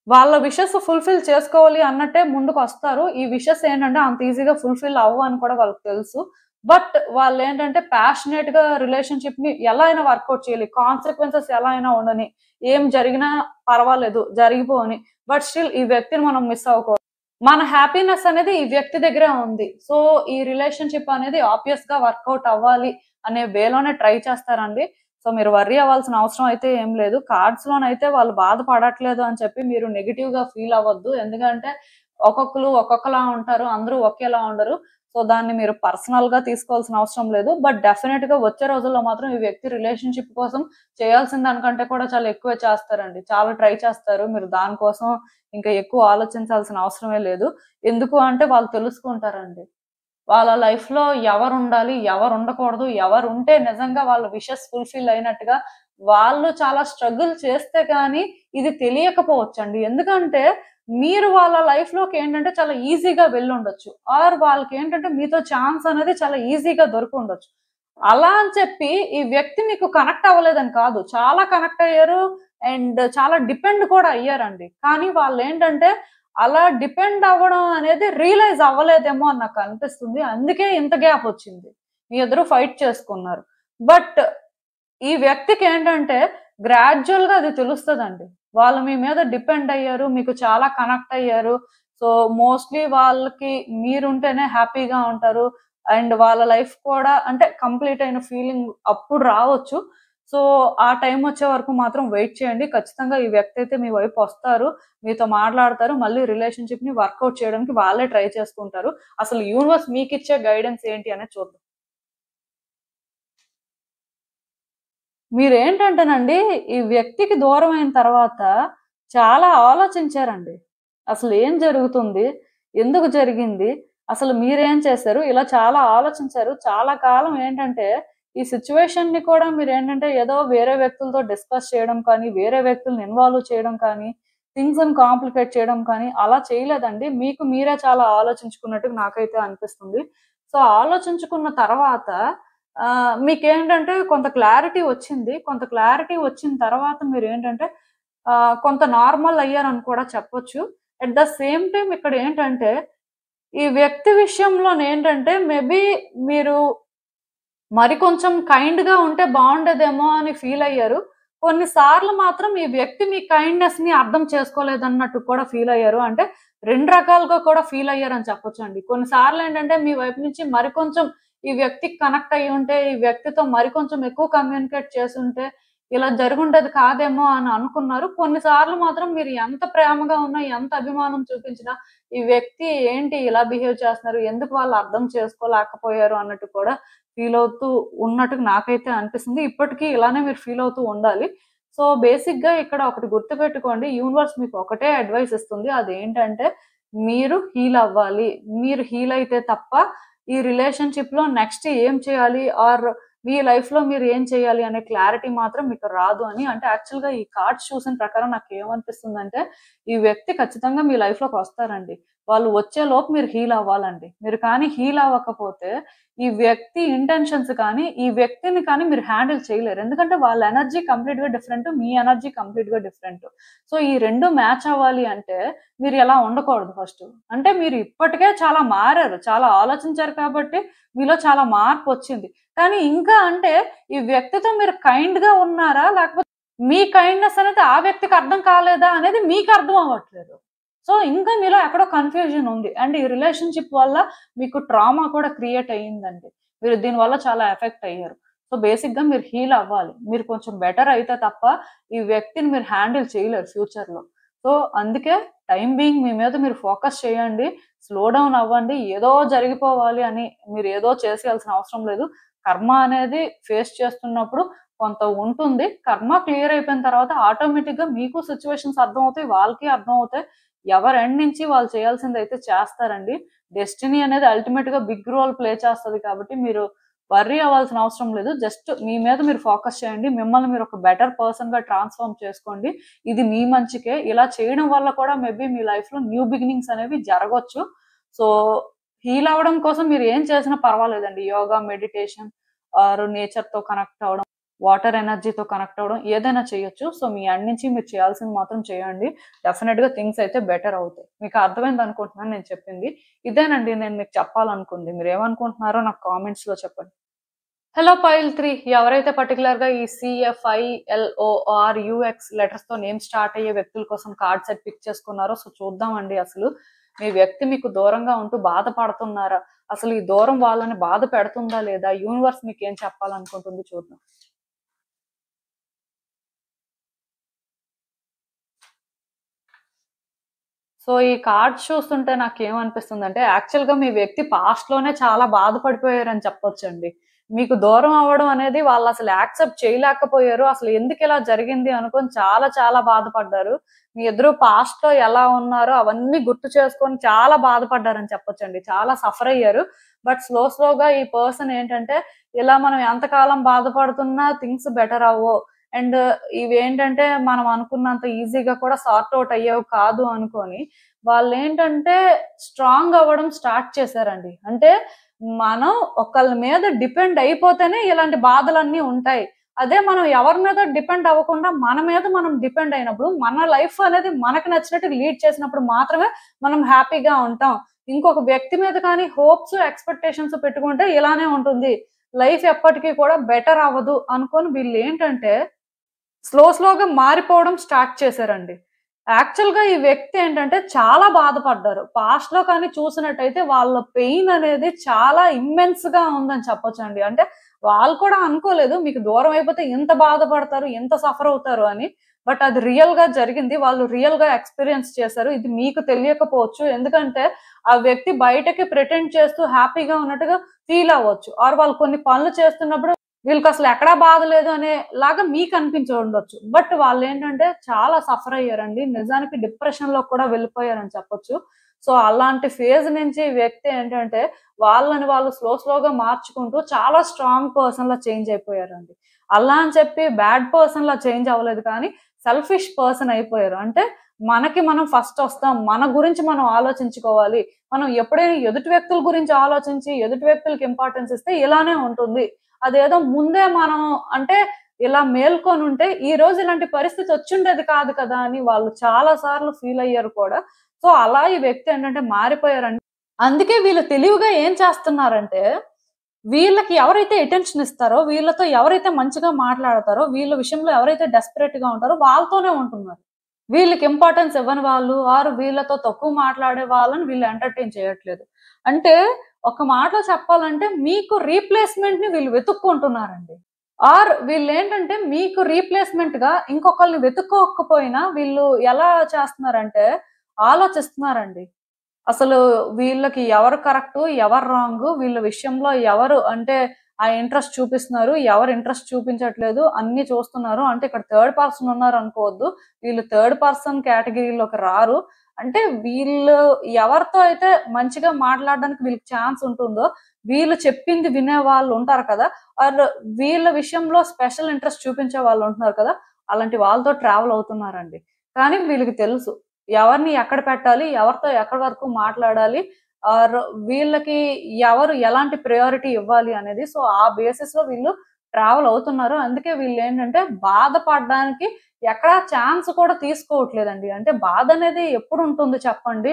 వాళ్ళ విషెస్ ఫుల్‌ఫిల్ చేసుకోవాలి అన్నట్టే ముందుకొస్తారు. ఈ విషెస్ ఏంటంటే అంత ఈజీగా ఫుల్‌ఫిల్ అవ్వవని కూడా వాళ్ళకి తెలుసు. బట్ వాళ్ళేంటంటే ప్యాషనేట్‌గా రిలేషన్‌షిప్‌ని ఎలా అయినా వర్కౌట్ చేయాలి. కాన్సిక్వెన్సెస్ ఎలా అయినా ఉండని. ఏం జరిగినా పర్వాలేదు జరిగిపోని. బట్ స్టిల్ ఈ వ్యక్తిని మనం మిస్ అవ్వకూడదు. మన హ్యాపీనెస్ అనేది ఈ వ్యక్తి దగ్గరే ఉంది. సో, ఈ రిలేషన్‌షిప్ అనేది ఆబ్వియస్‌గా వర్కౌట్ అవ్వాలి అనే వేలోనే ట్రై చేస్తారండి. సో, మీరు వర్రీ అవ్వాల్సిన అవసరం అయితే ఏం లేదు. కార్డ్స్‌లోనైతే వాళ్ళు బాధపడట్లేదు అని చెప్పి మీరు నెగెటివ్‌గా ఫీల్ అవ్వద్దు. ఎందుకంటే ఒక్కొక్కళ్ళు ఒక్కొక్కలా ఉంటారు. అందరూ ఒకేలా ఉండరు. సో, దాన్ని మీరు పర్సనల్‌గా తీసుకోవాల్సిన అవసరం లేదు. బట్ డెఫినెట్‌గా వచ్చే రోజుల్లో మాత్రం ఈ వ్యక్తి రిలేషన్‌షిప్ కోసం చేయాల్సిన దానికంటే కూడా చాలా ఎక్కువే చేస్తారండి. చాలా ట్రై చేస్తారు. మీరు దాని కోసం ఇంకా ఎక్కువ ఆలోచించాల్సిన అవసరమే లేదు. ఎందుకు అంటే వాళ్ళు తెలుసుకుంటారండి. వాళ్ళ లైఫ్‌లో ఎవరుండాలి, ఎవరుండకూడదు, ఎవరుంటే నిజంగా వాళ్ళ విషెస్ ఫుల్‌ఫిల్ అయినట్టుగా వాళ్ళు చాలా స్ట్రగుల్ చేస్తే గాని ఇది తెలియకపోవచ్చండి. ఎందుకంటే మీరు వాళ్ళ లైఫ్‌లోకేంటంటే చాలా ఈజీగా వెళ్ళుండొచ్చు. ఆర్ వాళ్ళకేంటంటే మీతో ఛాన్స్ అనేది చాలా ఈజీగా దొరికుండొచ్చు. అలా అని చెప్పి ఈ వ్యక్తి మీకు కనెక్ట్ అవ్వలేదని కాదు. చాలా కనెక్ట్ అయ్యారు. అండ్ చాలా డిపెండ్ కూడా అయ్యారండి. కానీ వాళ్ళేంటంటే అలా డిపెండ్ అవ్వడం అనేది రియలైజ్ అవ్వలేదేమో అని నాకు అనిపిస్తుంది. అందుకే ఇంత గ్యాప్ వచ్చింది. మీ ఇద్దరు ఫైట్ చేసుకున్నారు. బట్ ఈ వ్యక్తికి ఏంటంటే గ్రాడ్యువల్ గా అది తెలుస్తదండి. వాళ్ళు మీ మీద డిపెండ్ అయ్యారు. మీకు చాలా కనెక్ట్ అయ్యారు. సో మోస్ట్లీ వాళ్ళకి మీరుంటేనే హ్యాపీగా ఉంటారు. అండ్ వాళ్ళ లైఫ్ కూడా అంటే కంప్లీట్ అయిన ఫీలింగ్ అప్పుడు రావచ్చు. సో ఆ టైం వచ్చే వరకు మాత్రం వెయిట్ చేయండి. ఖచ్చితంగా ఈ వ్యక్తి అయితే మీ వైపు వస్తారు. మీతో మాట్లాడతారు. మళ్ళీ రిలేషన్‌షిప్‌ని వర్కౌట్ చేయడానికి వాళ్ళే ట్రై చేస్తుంటారు. అసలు యూనివర్స్ మీకిచ్చే గైడెన్స్ ఏంటి అనేది చూద్దాం. మీరేంటంటేనండి, ఈ వ్యక్తికి దూరమైన తర్వాత చాలా ఆలోచించారండి. అసలేం జరుగుతుంది? ఎందుకు జరిగింది? అసలు మీరేం చేశారు? ఇలా చాలా ఆలోచించారు. చాలా కాలం ఏంటంటే, ఈ సిట్యుయేషన్‌ని కూడా మీరేంటంటే, ఏదో వేరే వ్యక్తులతో డిస్కస్ చేయడం కానీ, వేరే వ్యక్తుల్ని ఇన్వాల్వ్ చేయడం కానీ, థింగ్స్‌ని కాంప్లికేట్ చేయడం కానీ, అలా చేయలేదండి. మీకు మీరే చాలా ఆలోచించుకున్నట్టుగా నాకైతే అనిపిస్తుంది. సో, ఆలోచించుకున్న తర్వాత మీకేంటంటే కొంత క్లారిటీ వచ్చింది. కొంత క్లారిటీ వచ్చిన తర్వాత మీరేంటంటే కొంత నార్మల్ అయ్యారని కూడా చెప్పొచ్చు. అట్ ద సేమ్ టైమ్ ఇక్కడేంటంటే, ఈ వ్యక్తి విషయంలోనేంటంటే మేబీ మీరు కొంచెం కైండ్‌గా ఉంటే బావుండేదేమో అని ఫీలయ్యారు. కొన్ని సార్లు మాత్రం ఈ వ్యక్తి మీ కైండ్‌నెస్‌ని అర్థం చేసుకోలేదన్నట్టు కూడా ఫీలయ్యారు. అంటే 2 రకాలుగా కూడా ఫీలయ్యారని చెప్పొచ్చండి. కొన్ని సార్లేంటంటే మీ వైపు నుంచి మరికొంచెం ఈ వ్యక్తికి కనెక్ట్ అయ్యుంటే, ఈ వ్యక్తితో మరికొంచెం ఎక్కువ కమ్యూనికేట్ చేసుంటే, ఇలా జరుగుండేది కాదేమో అని అనుకున్నారు. కొన్ని సార్లు మాత్రం మీరు ఎంత ప్రేమగా ఉన్నా, ఎంత అభిమానం చూపించినా, ఈ వ్యక్తి ఏంటి ఇలా బిహేవ్ చేస్తున్నారు? ఎందుకు వాళ్ళు అర్థం చేసుకోలేకపోయారు అన్నట్టు కూడా ఫీలవుతూ ఉన్నట్టుగా నాకైతే అనిపిస్తుంది. ఇప్పటికి ఇలానే మీరు ఫీలవుతూ ఉండాలి. సో, బేసిక్‌గా ఇక్కడ ఒకటి గుర్తుపెట్టుకోండి. యూనివర్స్ మీకు ఒకటే అడ్వైస్ ఇస్తుంది. అదేంటంటే, మీరు హీల్ అవ్వాలి. మీరు హీల్ అయితే తప్ప ఈ రిలేషన్‌షిప్‌లో నెక్స్ట్ ఏం చేయాలి? ఆర్ మీ లైఫ్‌లో మీరు ఏం చేయాలి అనే క్లారిటీ మాత్రం మీకు రాదు అని. అంటే యాక్చువల్‌గా ఈ కార్డ్స్ చూసిన ప్రకారం నాకేమనిపిస్తుందంటే, ఈ వ్యక్తి ఖచ్చితంగా మీ లైఫ్‌లోకి వస్తారండి. వాళ్ళు వచ్చేలోపు మీరు హీల్ అవ్వాలండి. మీరు కానీ హీల్ అవ్వకపోతే ఈ వ్యక్తి ఇంటెన్షన్స్ కానీ, ఈ వ్యక్తిని కానీ మీరు హ్యాండిల్ చేయలేరు. ఎందుకంటే వాళ్ళ ఎనర్జీ కంప్లీట్‌గా డిఫరెంట్. మీ ఎనర్జీ కంప్లీట్‌గా డిఫరెంట్. సో, ఈ 2 మ్యాచ్ అవ్వాలి అంటే మీరు ఇలా ఉండకూడదు ఫస్టు. అంటే మీరు ఇప్పటికే చాలా మారారు. చాలా ఆలోచించారు కాబట్టి మీలో చాలా మార్పొచ్చింది. కానీ ఇంకా అంటే ఈ వ్యక్తితో మీరు కైండ్‌గా ఉన్నారా? లేకపోతే మీ కైండ్‌నెస్ అనేది ఆ వ్యక్తికి అర్థం కాలేదా అనేది మీకు అర్థం అవ్వట్లేదు. సో, ఇంకా మీలో ఎక్కడో కన్‌ఫ్యూజన్ ఉంది. అండ్ ఈ రిలేషన్‌షిప్ వల్ల మీకు ట్రామా కూడా క్రియేట్ అయ్యిందండి. మీరు దీనివల్ల చాలా ఎఫెక్ట్ అయ్యారు. సో, బేసిక్‌గా మీరు హీల్ అవ్వాలి. మీరు కొంచెం బెటర్ అయితే తప్ప ఈ వ్యక్తిని మీరు హ్యాండిల్ చేయలేరు ఫ్యూచర్‌లో. సో, అందుకే టైమ్ బీయింగ్ మీ మీద మీరు ఫోకస్ చేయండి. స్లో డౌన్ అవ్వండి. ఏదో జరిగిపోవాలి అని మీరు ఏదో చేసేయాల్సిన అవసరం లేదు. కర్మ అనేది ఫేస్ చేస్తున్నప్పుడు కొంత ఉంటుంది. కర్మ క్లియర్ అయిపోయిన తర్వాత ఆటోమేటిక్‌గా మీకు సిట్యుయేషన్స్ అర్థమవుతాయి. వాళ్ళకి అర్థమవుతాయి. ఎవరి ఎండ్ నుంచి వాళ్ళు చేయాల్సిందైతే చేస్తారండి. డెస్టినీ అనేది అల్టిమేట్‌గా బిగ్ రోల్ ప్లే చేస్తది కాబట్టి మీరు వర్రీ అవ్వాల్సిన అవసరం లేదు. జస్ట్ మీ మీద మీరు ఫోకస్ చేయండి. మిమ్మల్ని మీరు ఒక బెటర్ పర్సన్‌గా ట్రాన్స్‌ఫార్మ్ చేసుకోండి. ఇది మీ మంచికే. ఇలా చేయడం వల్ల కూడా మేబీ మీ లైఫ్‌లో న్యూ బిగినింగ్స్ అనేవి జరగొచ్చు. సో, హీల్ అవ్వడం కోసం మీరు ఏం చేసినా పర్వాలేదండి. యోగా, మెడిటేషన్ ఆర్ నేచర్‌తో కనెక్ట్ అవ్వడం, వాటర్ ఎనర్జీతో కనెక్ట్ అవ్వడం ఏదైనా చేయొచ్చు. సో, మీ ఎండ్ నుంచి మీరు చేయాల్సింది మాత్రం చేయండి. డెఫినిట్‌గా థింగ్స్ అయితే బెటర్ అవుతాయి. మీకు అర్థమైంది అనుకుంటున్నాను నేను చెప్పింది. ఇదేనండి నేను మీకు చెప్పాలనుకుంది. మీరేమనుకుంటున్నారో నాకు కామెంట్స్‌లో చెప్పండి. హలో పైల్ 3 ఎవరైతే పర్టిక్యులర్‌గా ఈ CFILOR UX లెటర్స్‌తో నేమ్ స్టార్ట్ అయ్యే వ్యక్తుల కోసం కార్డ్ సెట్ పిక్ చేసుకున్నారో సో చూద్దామండి అసలు. మీ వ్యక్తి మీకు దూరంగా ఉంటూ బాధపడుతున్నారా? అసలు ఈ దూరం వాళ్ళని బాధ పెడుతుందా లేదా? యూనివర్స్ మీకేం చెప్పాలనుకుంటుంది చూద్దాం. సో, ఈ కార్డ్స్ చూస్తుంటే నాకేమనిపిస్తుందంటే, యాక్చువల్‌గా మీ వ్యక్తి పాస్ట్‌లోనే చాలా బాధపడిపోయారని చెప్పొచ్చండి. మీకు దూరం అవ్వడం అనేది వాళ్ళసలు యాక్సెప్ట్ చేయలేకపోయారు. అసలు ఎందుకిలా జరిగింది అనుకోని చాలా చాలా బాధపడ్డారు. మీ ఇద్దరు పాస్ట్‌లో ఎలా ఉన్నారో అవన్నీ గుర్తు చేసుకొని చాలా బాధపడ్డారని చెప్పొచ్చండి. చాలా సఫర్ అయ్యారు. బట్ స్లోగా ఈ పర్సన్ ఏంటంటే, ఇలా మనం ఎంతకాలం బాధపడుతున్నా థింగ్స్ బెటర్ అవ్వవు. అండ్ ఇవేంటంటే మనం అనుకున్నంత ఈజీగా కూడా సార్ట్ ఔట్ అయ్యేవి కాదు అనుకోని, వాళ్ళేంటంటే స్ట్రాంగ్ అవ్వడం స్టార్ట్ చేశారండి. అంటే మనం ఒకళ్ళ మీద డిపెండ్ అయిపోతేనే ఇలాంటి బాధలన్నీ ఉంటాయి. అదే మనం ఎవరి మీద డిపెండ్ అవ్వకుండా మన మీద మనం డిపెండ్ అయినప్పుడు, మన లైఫ్ అనేది మనకు నచ్చినట్టు లీడ్ చేసినప్పుడు మాత్రమే మనం హ్యాపీగా ఉంటాం. ఇంకొక వ్యక్తి మీద కానీ హోప్స్, ఎక్స్‌పెక్టేషన్స్ పెట్టుకుంటే ఇలానే ఉంటుంది. లైఫ్ ఎప్పటికీ కూడా బెటర్ అవ్వదు అనుకోని వీళ్ళేంటంటే స్లోగా మారిపోవడం స్టార్ట్ చేశారండి. యాక్చువల్‌గా ఈ వ్యక్తి ఏంటంటే చాలా బాధపడ్డారు. పాస్ట్‌లో కానీ చూసినట్టయితే వాళ్ళ పెయిన్ అనేది చాలా ఇమ్మెన్స్‌గా ఉందని చెప్పొచ్చండి. అంటే వాళ్ళు కూడా అనుకోలేదు మీకు దూరం అయిపోతే ఇంత బాధపడతారు, ఇంత సఫర్ అవుతారు అని. బట్ అది రియల్‌గా జరిగింది. వాళ్ళు రియల్‌గా ఎక్స్‌పీరియన్స్ చేశారు. ఇది మీకు తెలియకపోవచ్చు. ఎందుకంటే ఆ వ్యక్తి బయటకి ప్రిటెండ్ చేస్తూ హ్యాపీగా ఉన్నట్టుగా ఫీల్ అవ్వచ్చు. ఆర్ వాళ్ళు కొన్ని పనులు చేస్తున్నప్పుడు వీళ్ళకసలు ఎక్కడా బాధ లేదు అనేలాగా మీకు అనిపించి ఉండొచ్చు. బట్ వాళ్ళేంటంటే చాలా సఫర్ అయ్యారండి. నిజానికి డిప్రెషన్‌లోకి కూడా వెళ్ళిపోయారని చెప్పొచ్చు. సో, అలాంటి ఫేజ్ నుంచి ఈ వ్యక్తి ఏంటంటే వాళ్ళని వాళ్ళు స్లోగా మార్చుకుంటూ చాలా స్ట్రాంగ్ పర్సన్‌లా చేంజ్ అయిపోయారండి. అలా అని చెప్పి బ్యాడ్ పర్సన్‌లా చేంజ్ అవ్వలేదు కానీ సెల్ఫిష్ పర్సన్ అయిపోయారు. అంటే మనకి మనం ఫస్ట్ వస్తాం. మన గురించి మనం ఆలోచించుకోవాలి. మనం ఎప్పుడైనా ఎదుటి వ్యక్తుల గురించి ఆలోచించి ఎదుటి వ్యక్తులకి ఇంపార్టెన్స్ ఇస్తే ఇలానే ఉంటుంది. అదేదో ముందే మనం అంటే ఇలా మేల్కొనుంటే ఈరోజు ఇలాంటి పరిస్థితి వచ్చుండేది కాదు కదా! అని వాళ్ళు చాలా సార్లు ఫీల్ అయ్యారు కూడా. సో, అలా ఈ వ్యక్తి ఏంటంటే మారిపోయారండి. అందుకే వీళ్ళు తెలివిగా ఏం చేస్తున్నారంటే, వీళ్ళకి ఎవరైతే అటెన్షన్ ఇస్తారో, వీళ్ళతో ఎవరైతే మంచిగా మాట్లాడతారో, వీళ్ళ విషయంలో ఎవరైతే డెస్పరేట్‌గా ఉంటారో వాళ్ళతోనే ఉంటున్నారు. వీళ్ళకి ఇంపార్టెన్స్ ఇవ్వని వాళ్ళు ఆర్ వీళ్ళతో తక్కువ మాట్లాడే వాళ్ళని వీళ్ళు ఎంటర్‌టైన్ చేయట్లేదు. అంటే ఒక మాటలో చెప్పాలంటే మీకు రీప్లేస్‌మెంట్‌ని వీళ్ళు వెతుక్కుంటున్నారండి. ఆర్ వీళ్ళేంటంటే మీకు రీప్లేస్‌మెంట్‌గా ఇంకొకళ్ళని వెతుక్కోకపోయినా వీళ్ళు ఎలా చేస్తున్నారంటే ఆలోచిస్తున్నారండి. అసలు వీళ్ళకి ఎవరు కరెక్టు, ఎవరు రాంగు, వీళ్ళ విషయంలో ఎవరు అంటే ఆ ఇంట్రెస్ట్ చూపిస్తున్నారు, ఎవరు ఇంట్రెస్ట్ చూపించట్లేదు అన్నీ చూస్తున్నారు. అంటే ఇక్కడ థర్డ్ పర్సన్ ఉన్నారనుకోవద్దు. వీళ్ళు థర్డ్ పర్సన్ కేటగిరీలోకి రారు. అంటే వీళ్ళు ఎవరితో అయితే మంచిగా మాట్లాడడానికి వీళ్ళకి ఛాన్స్ ఉంటుందో, వీళ్ళు చెప్పింది వినే వాళ్ళు ఉంటారు కదా! ఆర్ వీళ్ళ విషయంలో స్పెషల్ ఇంట్రెస్ట్ చూపించే వాళ్ళు ఉంటున్నారు కదా! అలాంటి వాళ్ళతో ట్రావెల్ అవుతున్నారండి. కానీ వీళ్ళకి తెలుసు. ఎవరిని ఎక్కడ పెట్టాలి? ఎవరితో ఎక్కడి వరకు మాట్లాడాలి? ఆర్ వీళ్ళకి ఎవరు ఎలాంటి ప్రయారిటీ ఇవ్వాలి అనేది. సో, ఆ బేసిస్‌లో వీళ్ళు ట్రావెల్ అవుతున్నారు. అందుకే వీళ్ళేంటంటే బాధపడడానికి ఎక్కడా ఛాన్స్ కూడా తీసుకోవట్లేదండి. అంటే బాధనేది ఎప్పుడుంటుంది చెప్పండి?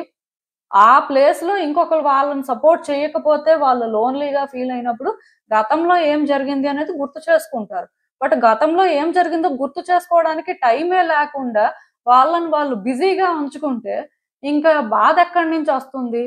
ఆ ప్లేస్‌లో ఇంకొకళ్ళు వాళ్ళని సపోర్ట్ చేయకపోతే వాళ్ళు లోన్‌లీగా ఫీల్ అయినప్పుడు గతంలో ఏం జరిగింది అనేది గుర్తు చేసుకుంటారు. బట్ గతంలో ఏం జరిగిందో గుర్తు చేసుకోవడానికి టైమే లేకుండా వాళ్ళని వాళ్ళు బిజీగా ఉంచుకుంటే ఇంకా బాధ ఎక్కడి నుంచి వస్తుంది?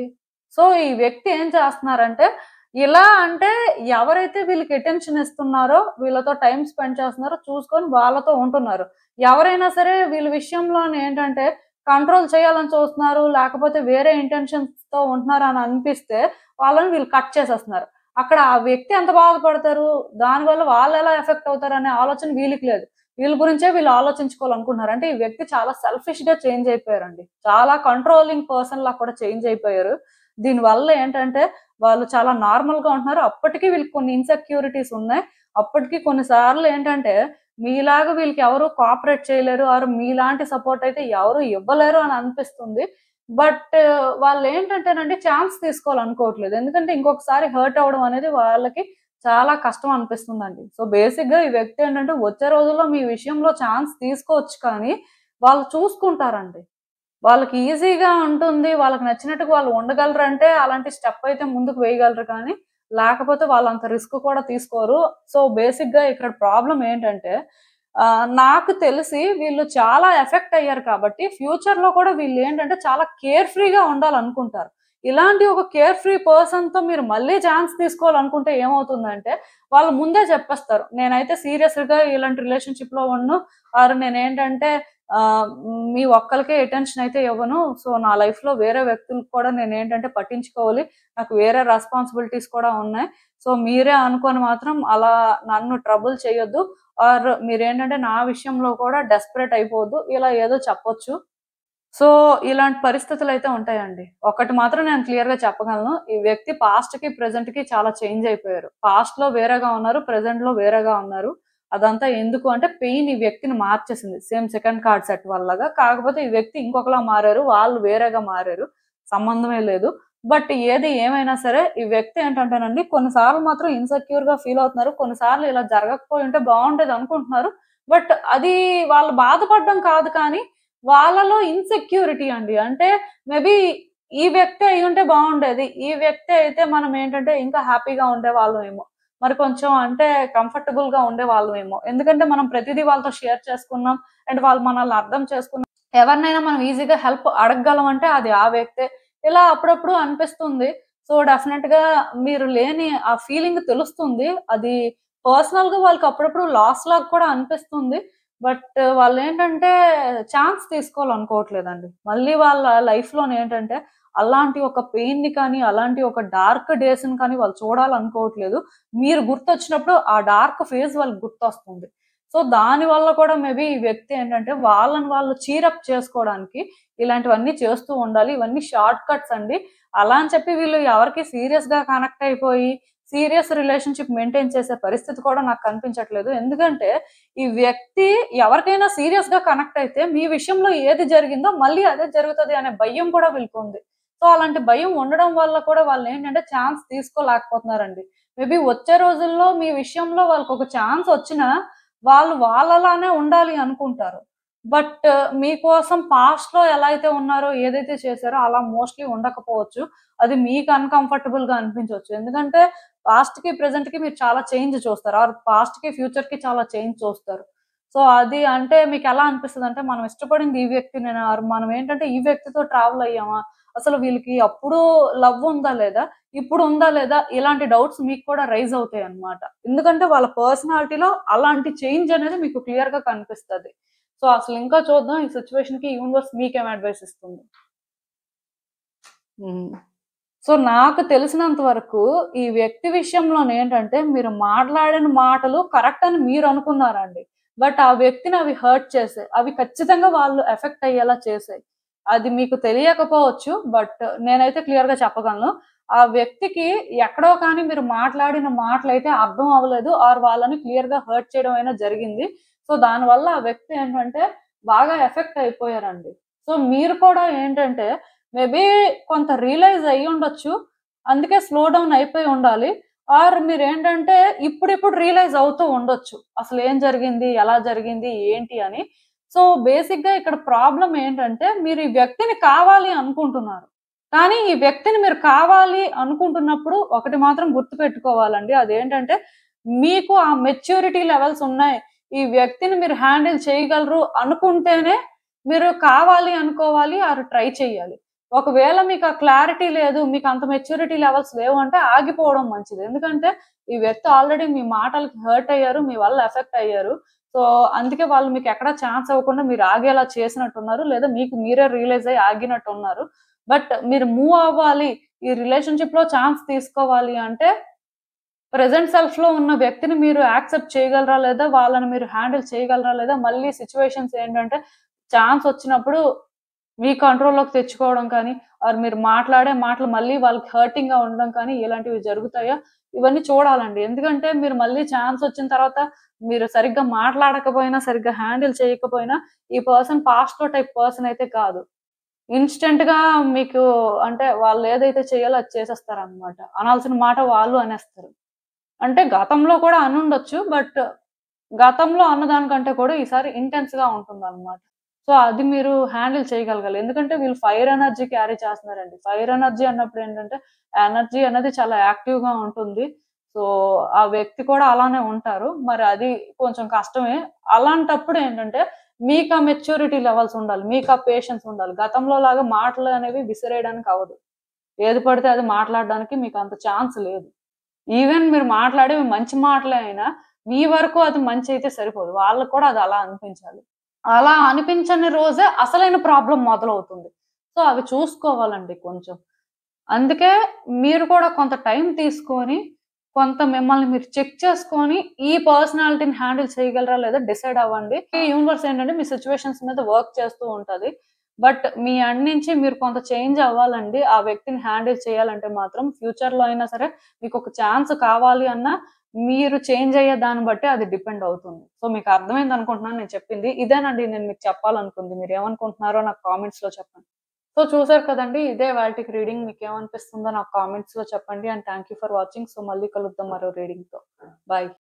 సో, ఈ వ్యక్తి ఏం చేస్తున్నారంటే ఇలా అంటే ఎవరైతే వీళ్ళకి అటెన్షన్ ఇస్తున్నారో, వీళ్ళతో టైమ్ స్పెండ్ చేస్తున్నారో చూసుకొని వాళ్ళతో ఉంటున్నారు. ఎవరైనా సరే వీళ్ళ విషయంలోనేంటంటే కంట్రోల్ చేయాలని చూస్తున్నారు. లేకపోతే వేరే ఇంటెన్షన్స్‌తో ఉంటున్నారు అని అనిపిస్తే వాళ్ళని వీళ్ళు కట్ చేసేస్తున్నారు. అక్కడ ఆ వ్యక్తి ఎంత బాధపడతారు? దానివల్ల వాళ్ళెలా ఎఫెక్ట్ అవుతారనే ఆలోచన వీళ్ళకి లేదు. వీళ్ళ గురించే వీళ్ళు ఆలోచించుకోవాలనుకుంటున్నారు. అంటే ఈ వ్యక్తి చాలా సెల్ఫిష్‌గా చేంజ్ అయిపోయారండి. చాలా కంట్రోలింగ్ పర్సన్‌లా కూడా చేంజ్ అయిపోయారు. దీనివల్ల ఏంటంటే వాళ్ళు చాలా నార్మల్‌గా ఉంటున్నారు. అప్పటికి వీళ్ళకి కొన్ని ఇన్‌సెక్యూరిటీస్ ఉన్నాయి. అప్పటికి కొన్ని సార్లు ఏంటంటే మీలాగా వీళ్ళకి ఎవరు కోఆపరేట్ చేయలేరు. ఆర్ మీలాంటి సపోర్ట్ అయితే ఎవరు ఇవ్వలేరు అని అనిపిస్తుంది. బట్ వాళ్ళేంటంటేనండి ఛాన్స్ తీసుకోవాలనుకోవట్లేదు. ఎందుకంటే ఇంకొకసారి హర్ట్ అవ్వడం అనేది వాళ్ళకి చాలా కష్టం అనిపిస్తుందండి. సో, బేసిక్‌గా ఈ వ్యక్తి ఏంటంటే వచ్చే రోజుల్లో మీ విషయంలో ఛాన్స్ తీసుకోవచ్చు కానీ వాళ్ళు చూసుకుంటారండి. వాళ్ళకి ఈజీగా ఉంటుంది. వాళ్ళకి నచ్చినట్టుగా వాళ్ళు ఉండగలరంటే అలాంటి స్టెప్ అయితే ముందుకు వేయగలరు కానీ లేకపోతే వాళ్ళంత రిస్క్ కూడా తీసుకోరు. సో, బేసిక్‌గా ఇక్కడ ప్రాబ్లమ్ ఏంటంటే నాకు తెలిసి వీళ్ళు చాలా ఎఫెక్ట్ అయ్యారు కాబట్టి ఫ్యూచర్‌లో కూడా వీళ్ళేంటంటే చాలా కేర్ ఫ్రీగా ఉండాలనుకుంటారు. ఇలాంటి ఒక కేర్ ఫ్రీ పర్సన్‌తో మీరు మళ్ళీ ఛాన్స్ తీసుకోవాలనుకుంటే ఏమవుతుందంటే వాళ్ళు ముందే చెప్పేస్తారు. నేనైతే సీరియస్‌గా ఇలాంటి రిలేషన్‌షిప్‌లో ఉండను. ఆర్ నేనేంటంటే మీ ఒక్కళ్ళకే అటెన్షన్ అయితే ఇవ్వను. సో, నా లైఫ్‌లో వేరే వ్యక్తులకు కూడా నేనేంటంటే పట్టించుకోవాలి. నాకు వేరే రెస్పాన్సిబిలిటీస్ కూడా ఉన్నాయి. సో, మీరే అనుకోని మాత్రం అలా నన్ను ట్రబుల్ చేయొద్దు. ఆర్ మీరేంటంటే నా విషయంలో కూడా డెస్పరేట్ అయిపోవద్దు. ఇలా ఏదో చెప్పొచ్చు. సో, ఇలాంటి పరిస్థితులైతే ఉంటాయండి. ఒకటి మాత్రం నేను క్లియర్‌గా చెప్పగలను. ఈ వ్యక్తి పాస్ట్‌కి, ప్రెజెంట్‌కి చాలా చేంజ్ అయిపోయారు. పాస్ట్‌లో వేరేగా ఉన్నారు. ప్రెజెంట్‌లో వేరేగా ఉన్నారు. అదంతా ఎందుకు అంటే పెయిన్ ఈ వ్యక్తిని మార్చేసింది. సేమ్ సెకండ్ కార్డ్ సెట్ వల్లగా. కాకపోతే ఈ వ్యక్తి ఇంకొకలా మారారు. వాళ్ళు వేరేగా మారారు. సంబంధమే లేదు. బట్ ఏది ఏమైనా సరే ఈ వ్యక్తి ఏంటంటేనండి కొన్నిసార్లు మాత్రం ఇన్సెక్యూర్ గా ఫీల్ అవుతున్నారు, కొన్నిసార్లు ఇలా జరగకపోయి ఉంటే బాగుండేది అనుకుంటున్నారు. బట్ అది వాళ్ళు బాధపడడం కాదు కానీ వాళ్ళలో ఇన్సెక్యూరిటీ అండి. అంటే మేబీ ఈ వ్యక్తి అయి ఉంటే బాగుండేది, ఈ వ్యక్తి అయితే మనం ఏంటంటే ఇంకా హ్యాపీగా ఉండేవాళ్ళమేమో, మరి కొంచెం అంటే కంఫర్టబుల్ గా ఉండేవాళ్ళమేమో. ఎందుకంటే మనం ప్రతిదీ వాళ్ళతో షేర్ చేసుకున్నాం అండ్ వాళ్ళు మనల్ని అర్థం చేసుకున్నాం. ఎవరినైనా మనం ఈజీగా హెల్ప్ అడగగలం అంటే అది ఆ వ్యక్తే. ఇలా అప్పుడప్పుడు అనిపిస్తుంది. సో, డెఫినెట్‌గా మీరు లేని ఆ ఫీలింగ్ తెలుస్తుంది. అది పర్సనల్‌గా వాళ్ళకి అప్పుడప్పుడు లాస్ లాగా కూడా అనిపిస్తుంది. బట్ వాళ్ళేంటంటే ఛాన్స్ తీసుకోవాలనుకోవట్లేదండి. మళ్ళీ వాళ్ళ లైఫ్‌లోనేంటంటే అలాంటి ఒక పెయిన్‌ని కానీ, అలాంటి ఒక డార్క్ డేస్‌ని కానీ వాళ్ళు చూడాలనుకోవట్లేదు. మీరు గుర్తొచ్చినప్పుడు ఆ డార్క్ ఫేజ్ వాళ్ళకి గుర్తొస్తుంది. సో, దానివల్ల కూడా మేబీ ఈ వ్యక్తి ఏంటంటే వాళ్ళని వాళ్ళు చీరప్ చేసుకోవడానికి ఇలాంటివన్నీ చేస్తూ ఉండాలి. ఇవన్నీ షార్ట్ కట్స్ అండి. అలా అని చెప్పి వీళ్ళు ఎవరికీ సీరియస్‌గా కనెక్ట్ అయిపోయి, సీరియస్ రిలేషన్‌షిప్ మెయింటైన్ చేసే పరిస్థితి కూడా నాకు కనిపించట్లేదు. ఎందుకంటే, ఈ వ్యక్తి ఎవరికైనా సీరియస్‌గా కనెక్ట్ అయితే, మీ విషయంలో ఏది జరిగిందో మళ్ళీ అదే జరుగుతది అనే భయం కూడా వీళ్ళకుంది. సో, అలాంటి భయం ఉండడం వల్ల కూడా వాళ్ళేంటంటే ఛాన్స్ తీసుకోలేకపోతున్నారండి. మేబీ వచ్చే రోజుల్లో మీ విషయంలో వాళ్ళకొక ఛాన్స్ వచ్చినా, వాళ్ళు వాళ్ళలానే ఉండాలి అనుకుంటారు. బట్ మీకోసం పాస్ట్‌లో ఎలా అయితే ఉన్నారో, ఏదైతే చేశారో అలా మోస్ట్‌లీ ఉండకపోవచ్చు. అది మీకు అన్‌కంఫర్టబుల్‌గా అనిపించొచ్చు. ఎందుకంటే పాస్ట్‌కి, ప్రెజెంట్‌కి మీరు చాలా చేంజ్ చూస్తారు. ఆర్ పాస్ట్‌కి, ఫ్యూచర్‌కి చాలా చేంజ్ చూస్తారు. సో, అది అంటే మీకెలా అనిపిస్తదంటే, మనం ఇష్టపడింది ఈ వ్యక్తినేనా? ఆర్ మనం ఏంటంటే ఈ వ్యక్తితో ట్రావెల్ అయ్యామా? అసలు వీళ్ళకి అప్పుడు లవ్ ఉందా లేదా? ఇప్పుడు ఉందా లేదా? ఇలాంటి డౌట్స్ మీకు కూడా రైజ్ అవుతాయన్నమాట. ఎందుకంటే వాళ్ళ పర్సనాలిటీలో అలాంటి చేంజ్ అనేది మీకు క్లియర్‌గా కనిపిస్తది. సో, అసలు ఇంకా చూద్దాం ఈ సిట్యుయేషన్‌కి యూనివర్స్ మీకేం అడ్వైస్ ఇస్తుంది. హ్మ్. సో, నాకు తెలిసినంత వరకు ఈ వ్యక్తి విషయంలోనేంటంటే మీరు మాట్లాడిన మాటలు కరెక్ట్ అని మీరనుకున్నారండి. బట్ ఆ వ్యక్తిని అవి హర్ట్ చేసాయి. అవి ఖచ్చితంగా వాళ్ళు ఎఫెక్ట్ అయ్యేలా చేసాయి. అది మీకు తెలియకపోవచ్చు. బట్ నేనైతే క్లియర్‌గా చెప్పగలను. ఆ వ్యక్తికి ఎక్కడో కానీ మీరు మాట్లాడిన మాటలైతే అర్థం అవ్వలేదు. ఆర్ వాళ్ళని క్లియర్‌గా హర్ట్ చేయడం అయినా జరిగింది. సో, దానివల్ల ఆ వ్యక్తి ఏంటంటే బాగా ఎఫెక్ట్ అయిపోయారండి. సో, మీరు కూడా ఏంటంటే మేబీ కొంత రియలైజ్ అయ్యుండొచ్చు. అందుకే స్లో డౌన్ అయిపోయి ఉండాలి. ఆర్ మీరేంటంటే ఇప్పుడిప్పుడు రియలైజ్ అవుతూ ఉండొచ్చు. అసలేం జరిగింది? ఎలా జరిగింది? ఏంటి అని. సో, బేసిక్‌గా ఇక్కడ ప్రాబ్లమ్ ఏంటంటే మీరు ఈ వ్యక్తిని కావాలి అనుకుంటున్నారు. కానీ ఈ వ్యక్తిని మీరు కావాలి అనుకుంటున్నప్పుడు ఒకటి మాత్రం గుర్తుపెట్టుకోవాలండి. అదేంటంటే మీకు ఆ మెచ్యూరిటీ లెవెల్స్ ఉన్నాయి. ఈ వ్యక్తిని మీరు హ్యాండిల్ చేయగలరు అనుకుంటేనే మీరు కావాలి అనుకోవాలి ఆర్ ట్రై చేయాలి. ఒకవేళ మీకు ఆ క్లారిటీ లేదు, మీకు అంత మెచ్యూరిటీ లెవెల్స్ లేవు అంటే ఆగిపోవడం మంచిది. ఎందుకంటే ఈ వ్యక్తి ఆల్రెడీ మీ మాటలకి హర్ట్ అయ్యారు. మీ వల్ల ఎఫెక్ట్ అయ్యారు. సో, అందుకే వాళ్ళు మీకు ఎక్కడ ఛాన్స్ ఇవ్వకుండా మీరు ఆగేలా చేసినట్టున్నారు. లేదా మీకు మీరే రియలైజ్ అయ్యి ఆగినట్టున్నారు. బట్ మీరు మూవ్ అవ్వాలి. ఈ రిలేషన్‌షిప్‌లో ఛాన్స్ తీసుకోవాలి అంటే ప్రెజెంట్ సెల్ఫ్‌లో ఉన్న వ్యక్తిని మీరు యాక్సెప్ట్ చేయగలరా లేదా? వాళ్ళని మీరు హ్యాండిల్ చేయగలరా లేదా? మళ్ళీ సిట్యుయేషన్స్ ఏంటంటే ఛాన్స్ వచ్చినప్పుడు మీ కంట్రోల్‌లోకి తెచ్చుకోవడం కానీ, ఆర్ మీరు మాట్లాడే మాటలు మళ్ళీ వాళ్ళకి హర్టింగ్‌గా ఉండడం కానీ ఇలాంటివి జరుగుతాయా? ఇవన్నీ చూడాలండి. ఎందుకంటే మీరు మళ్ళీ ఛాన్స్ వచ్చిన తర్వాత మీరు సరిగ్గా మాట్లాడకపోయినా, సరిగ్గా హ్యాండిల్ చేయకపోయినా ఈ పర్సన్ పాస్ట్‌లో టైప్ పర్సన్ అయితే కాదు. ఇన్‌స్టంట్‌గా మీకు అంటే వాళ్ళు ఏదైతే చేయాలో అది చేసేస్తారనమాట. అనాల్సిన మాట వాళ్ళు అనేస్తారు. అంటే గతంలో కూడా అనుండొచ్చు. బట్ గతంలో అన్నదానికంటే కూడా ఈసారి ఇంటెన్స్‌గా ఉంటుందనమాట. సో, అది మీరు హ్యాండిల్ చేయగలగాలి. ఎందుకంటే వీళ్ళు ఫైర్ ఎనర్జీ క్యారీ చేస్తున్నారండి. ఫైర్ ఎనర్జీ అన్నప్పుడు ఏంటంటే, ఎనర్జీ అనేది చాలా యాక్టివ్‌గా ఉంటుంది. సో, ఆ వ్యక్తి కూడా అలానే ఉంటారు. మరి అది కొంచెం కష్టమే. అలాంటప్పుడు ఏంటంటే, మీకు ఆ మెచ్యూరిటీ లెవెల్స్ ఉండాలి. మీకు ఆ పేషెన్స్ ఉండాలి. గతంలో లాగా మాటలు అనేవి విసిరేయడానికి అవ్వదు. ఏది పడితే అది మాట్లాడడానికి మీకు అంత ఛాన్స్ లేదు. ఈవెన్ మీరు మాట్లాడేవి మంచి మాటలే అయినా, మీ వరకు అది మంచయితే సరిపోదు. వాళ్ళకి కూడా అది అలా అనిపించాలి. అలా అనిపించని రోజే అసలైన ప్రాబ్లమ్ మొదలవుతుంది. సో, అవి చూసుకోవాలండి కొంచెం. అందుకే మీరు కూడా కొంత టైం తీసుకొని, కొంత మిమ్మల్ని మీరు చెక్ చేసుకొని, ఈ పర్సనాలిటీని హ్యాండిల్ చేయగలరా లేదా డిసైడ్ అవ్వండి. ఈ యూనివర్స్ ఏంటంటే మీ సిట్యుయేషన్స్ మీద వర్క్ చేస్తూ ఉంటది. బట్ మీ ఎండ్ నుంచి మీరు కొంత చేంజ్ అవ్వాలండి. ఆ వ్యక్తిని హ్యాండిల్ చేయాలంటే మాత్రం ఫ్యూచర్‌లో అయినా సరే మీకొక ఛాన్స్ కావాలి అన్నా మీరు చేంజ్ అయ్యే దాన్ని బట్టి అది డిపెండ్ అవుతుంది. సో, మీకు అర్థమైందనుకుంటున్నాను నేను చెప్పింది. ఇదేనండి నేను మీకు చెప్పాలనుకుంది. మీరేమనుకుంటున్నారో నాకు కామెంట్స్‌లో చెప్పండి. సో చూసారు కదండి, ఇదే వాటికి రీడింగ్. మీకు ఏమనిపిస్తుందో నాకు కామెంట్స్ లో చెప్పండి. And thank you for watching. So మళ్ళీ కలుద్దాం మరో రీడింగ్ తో. బాయ్.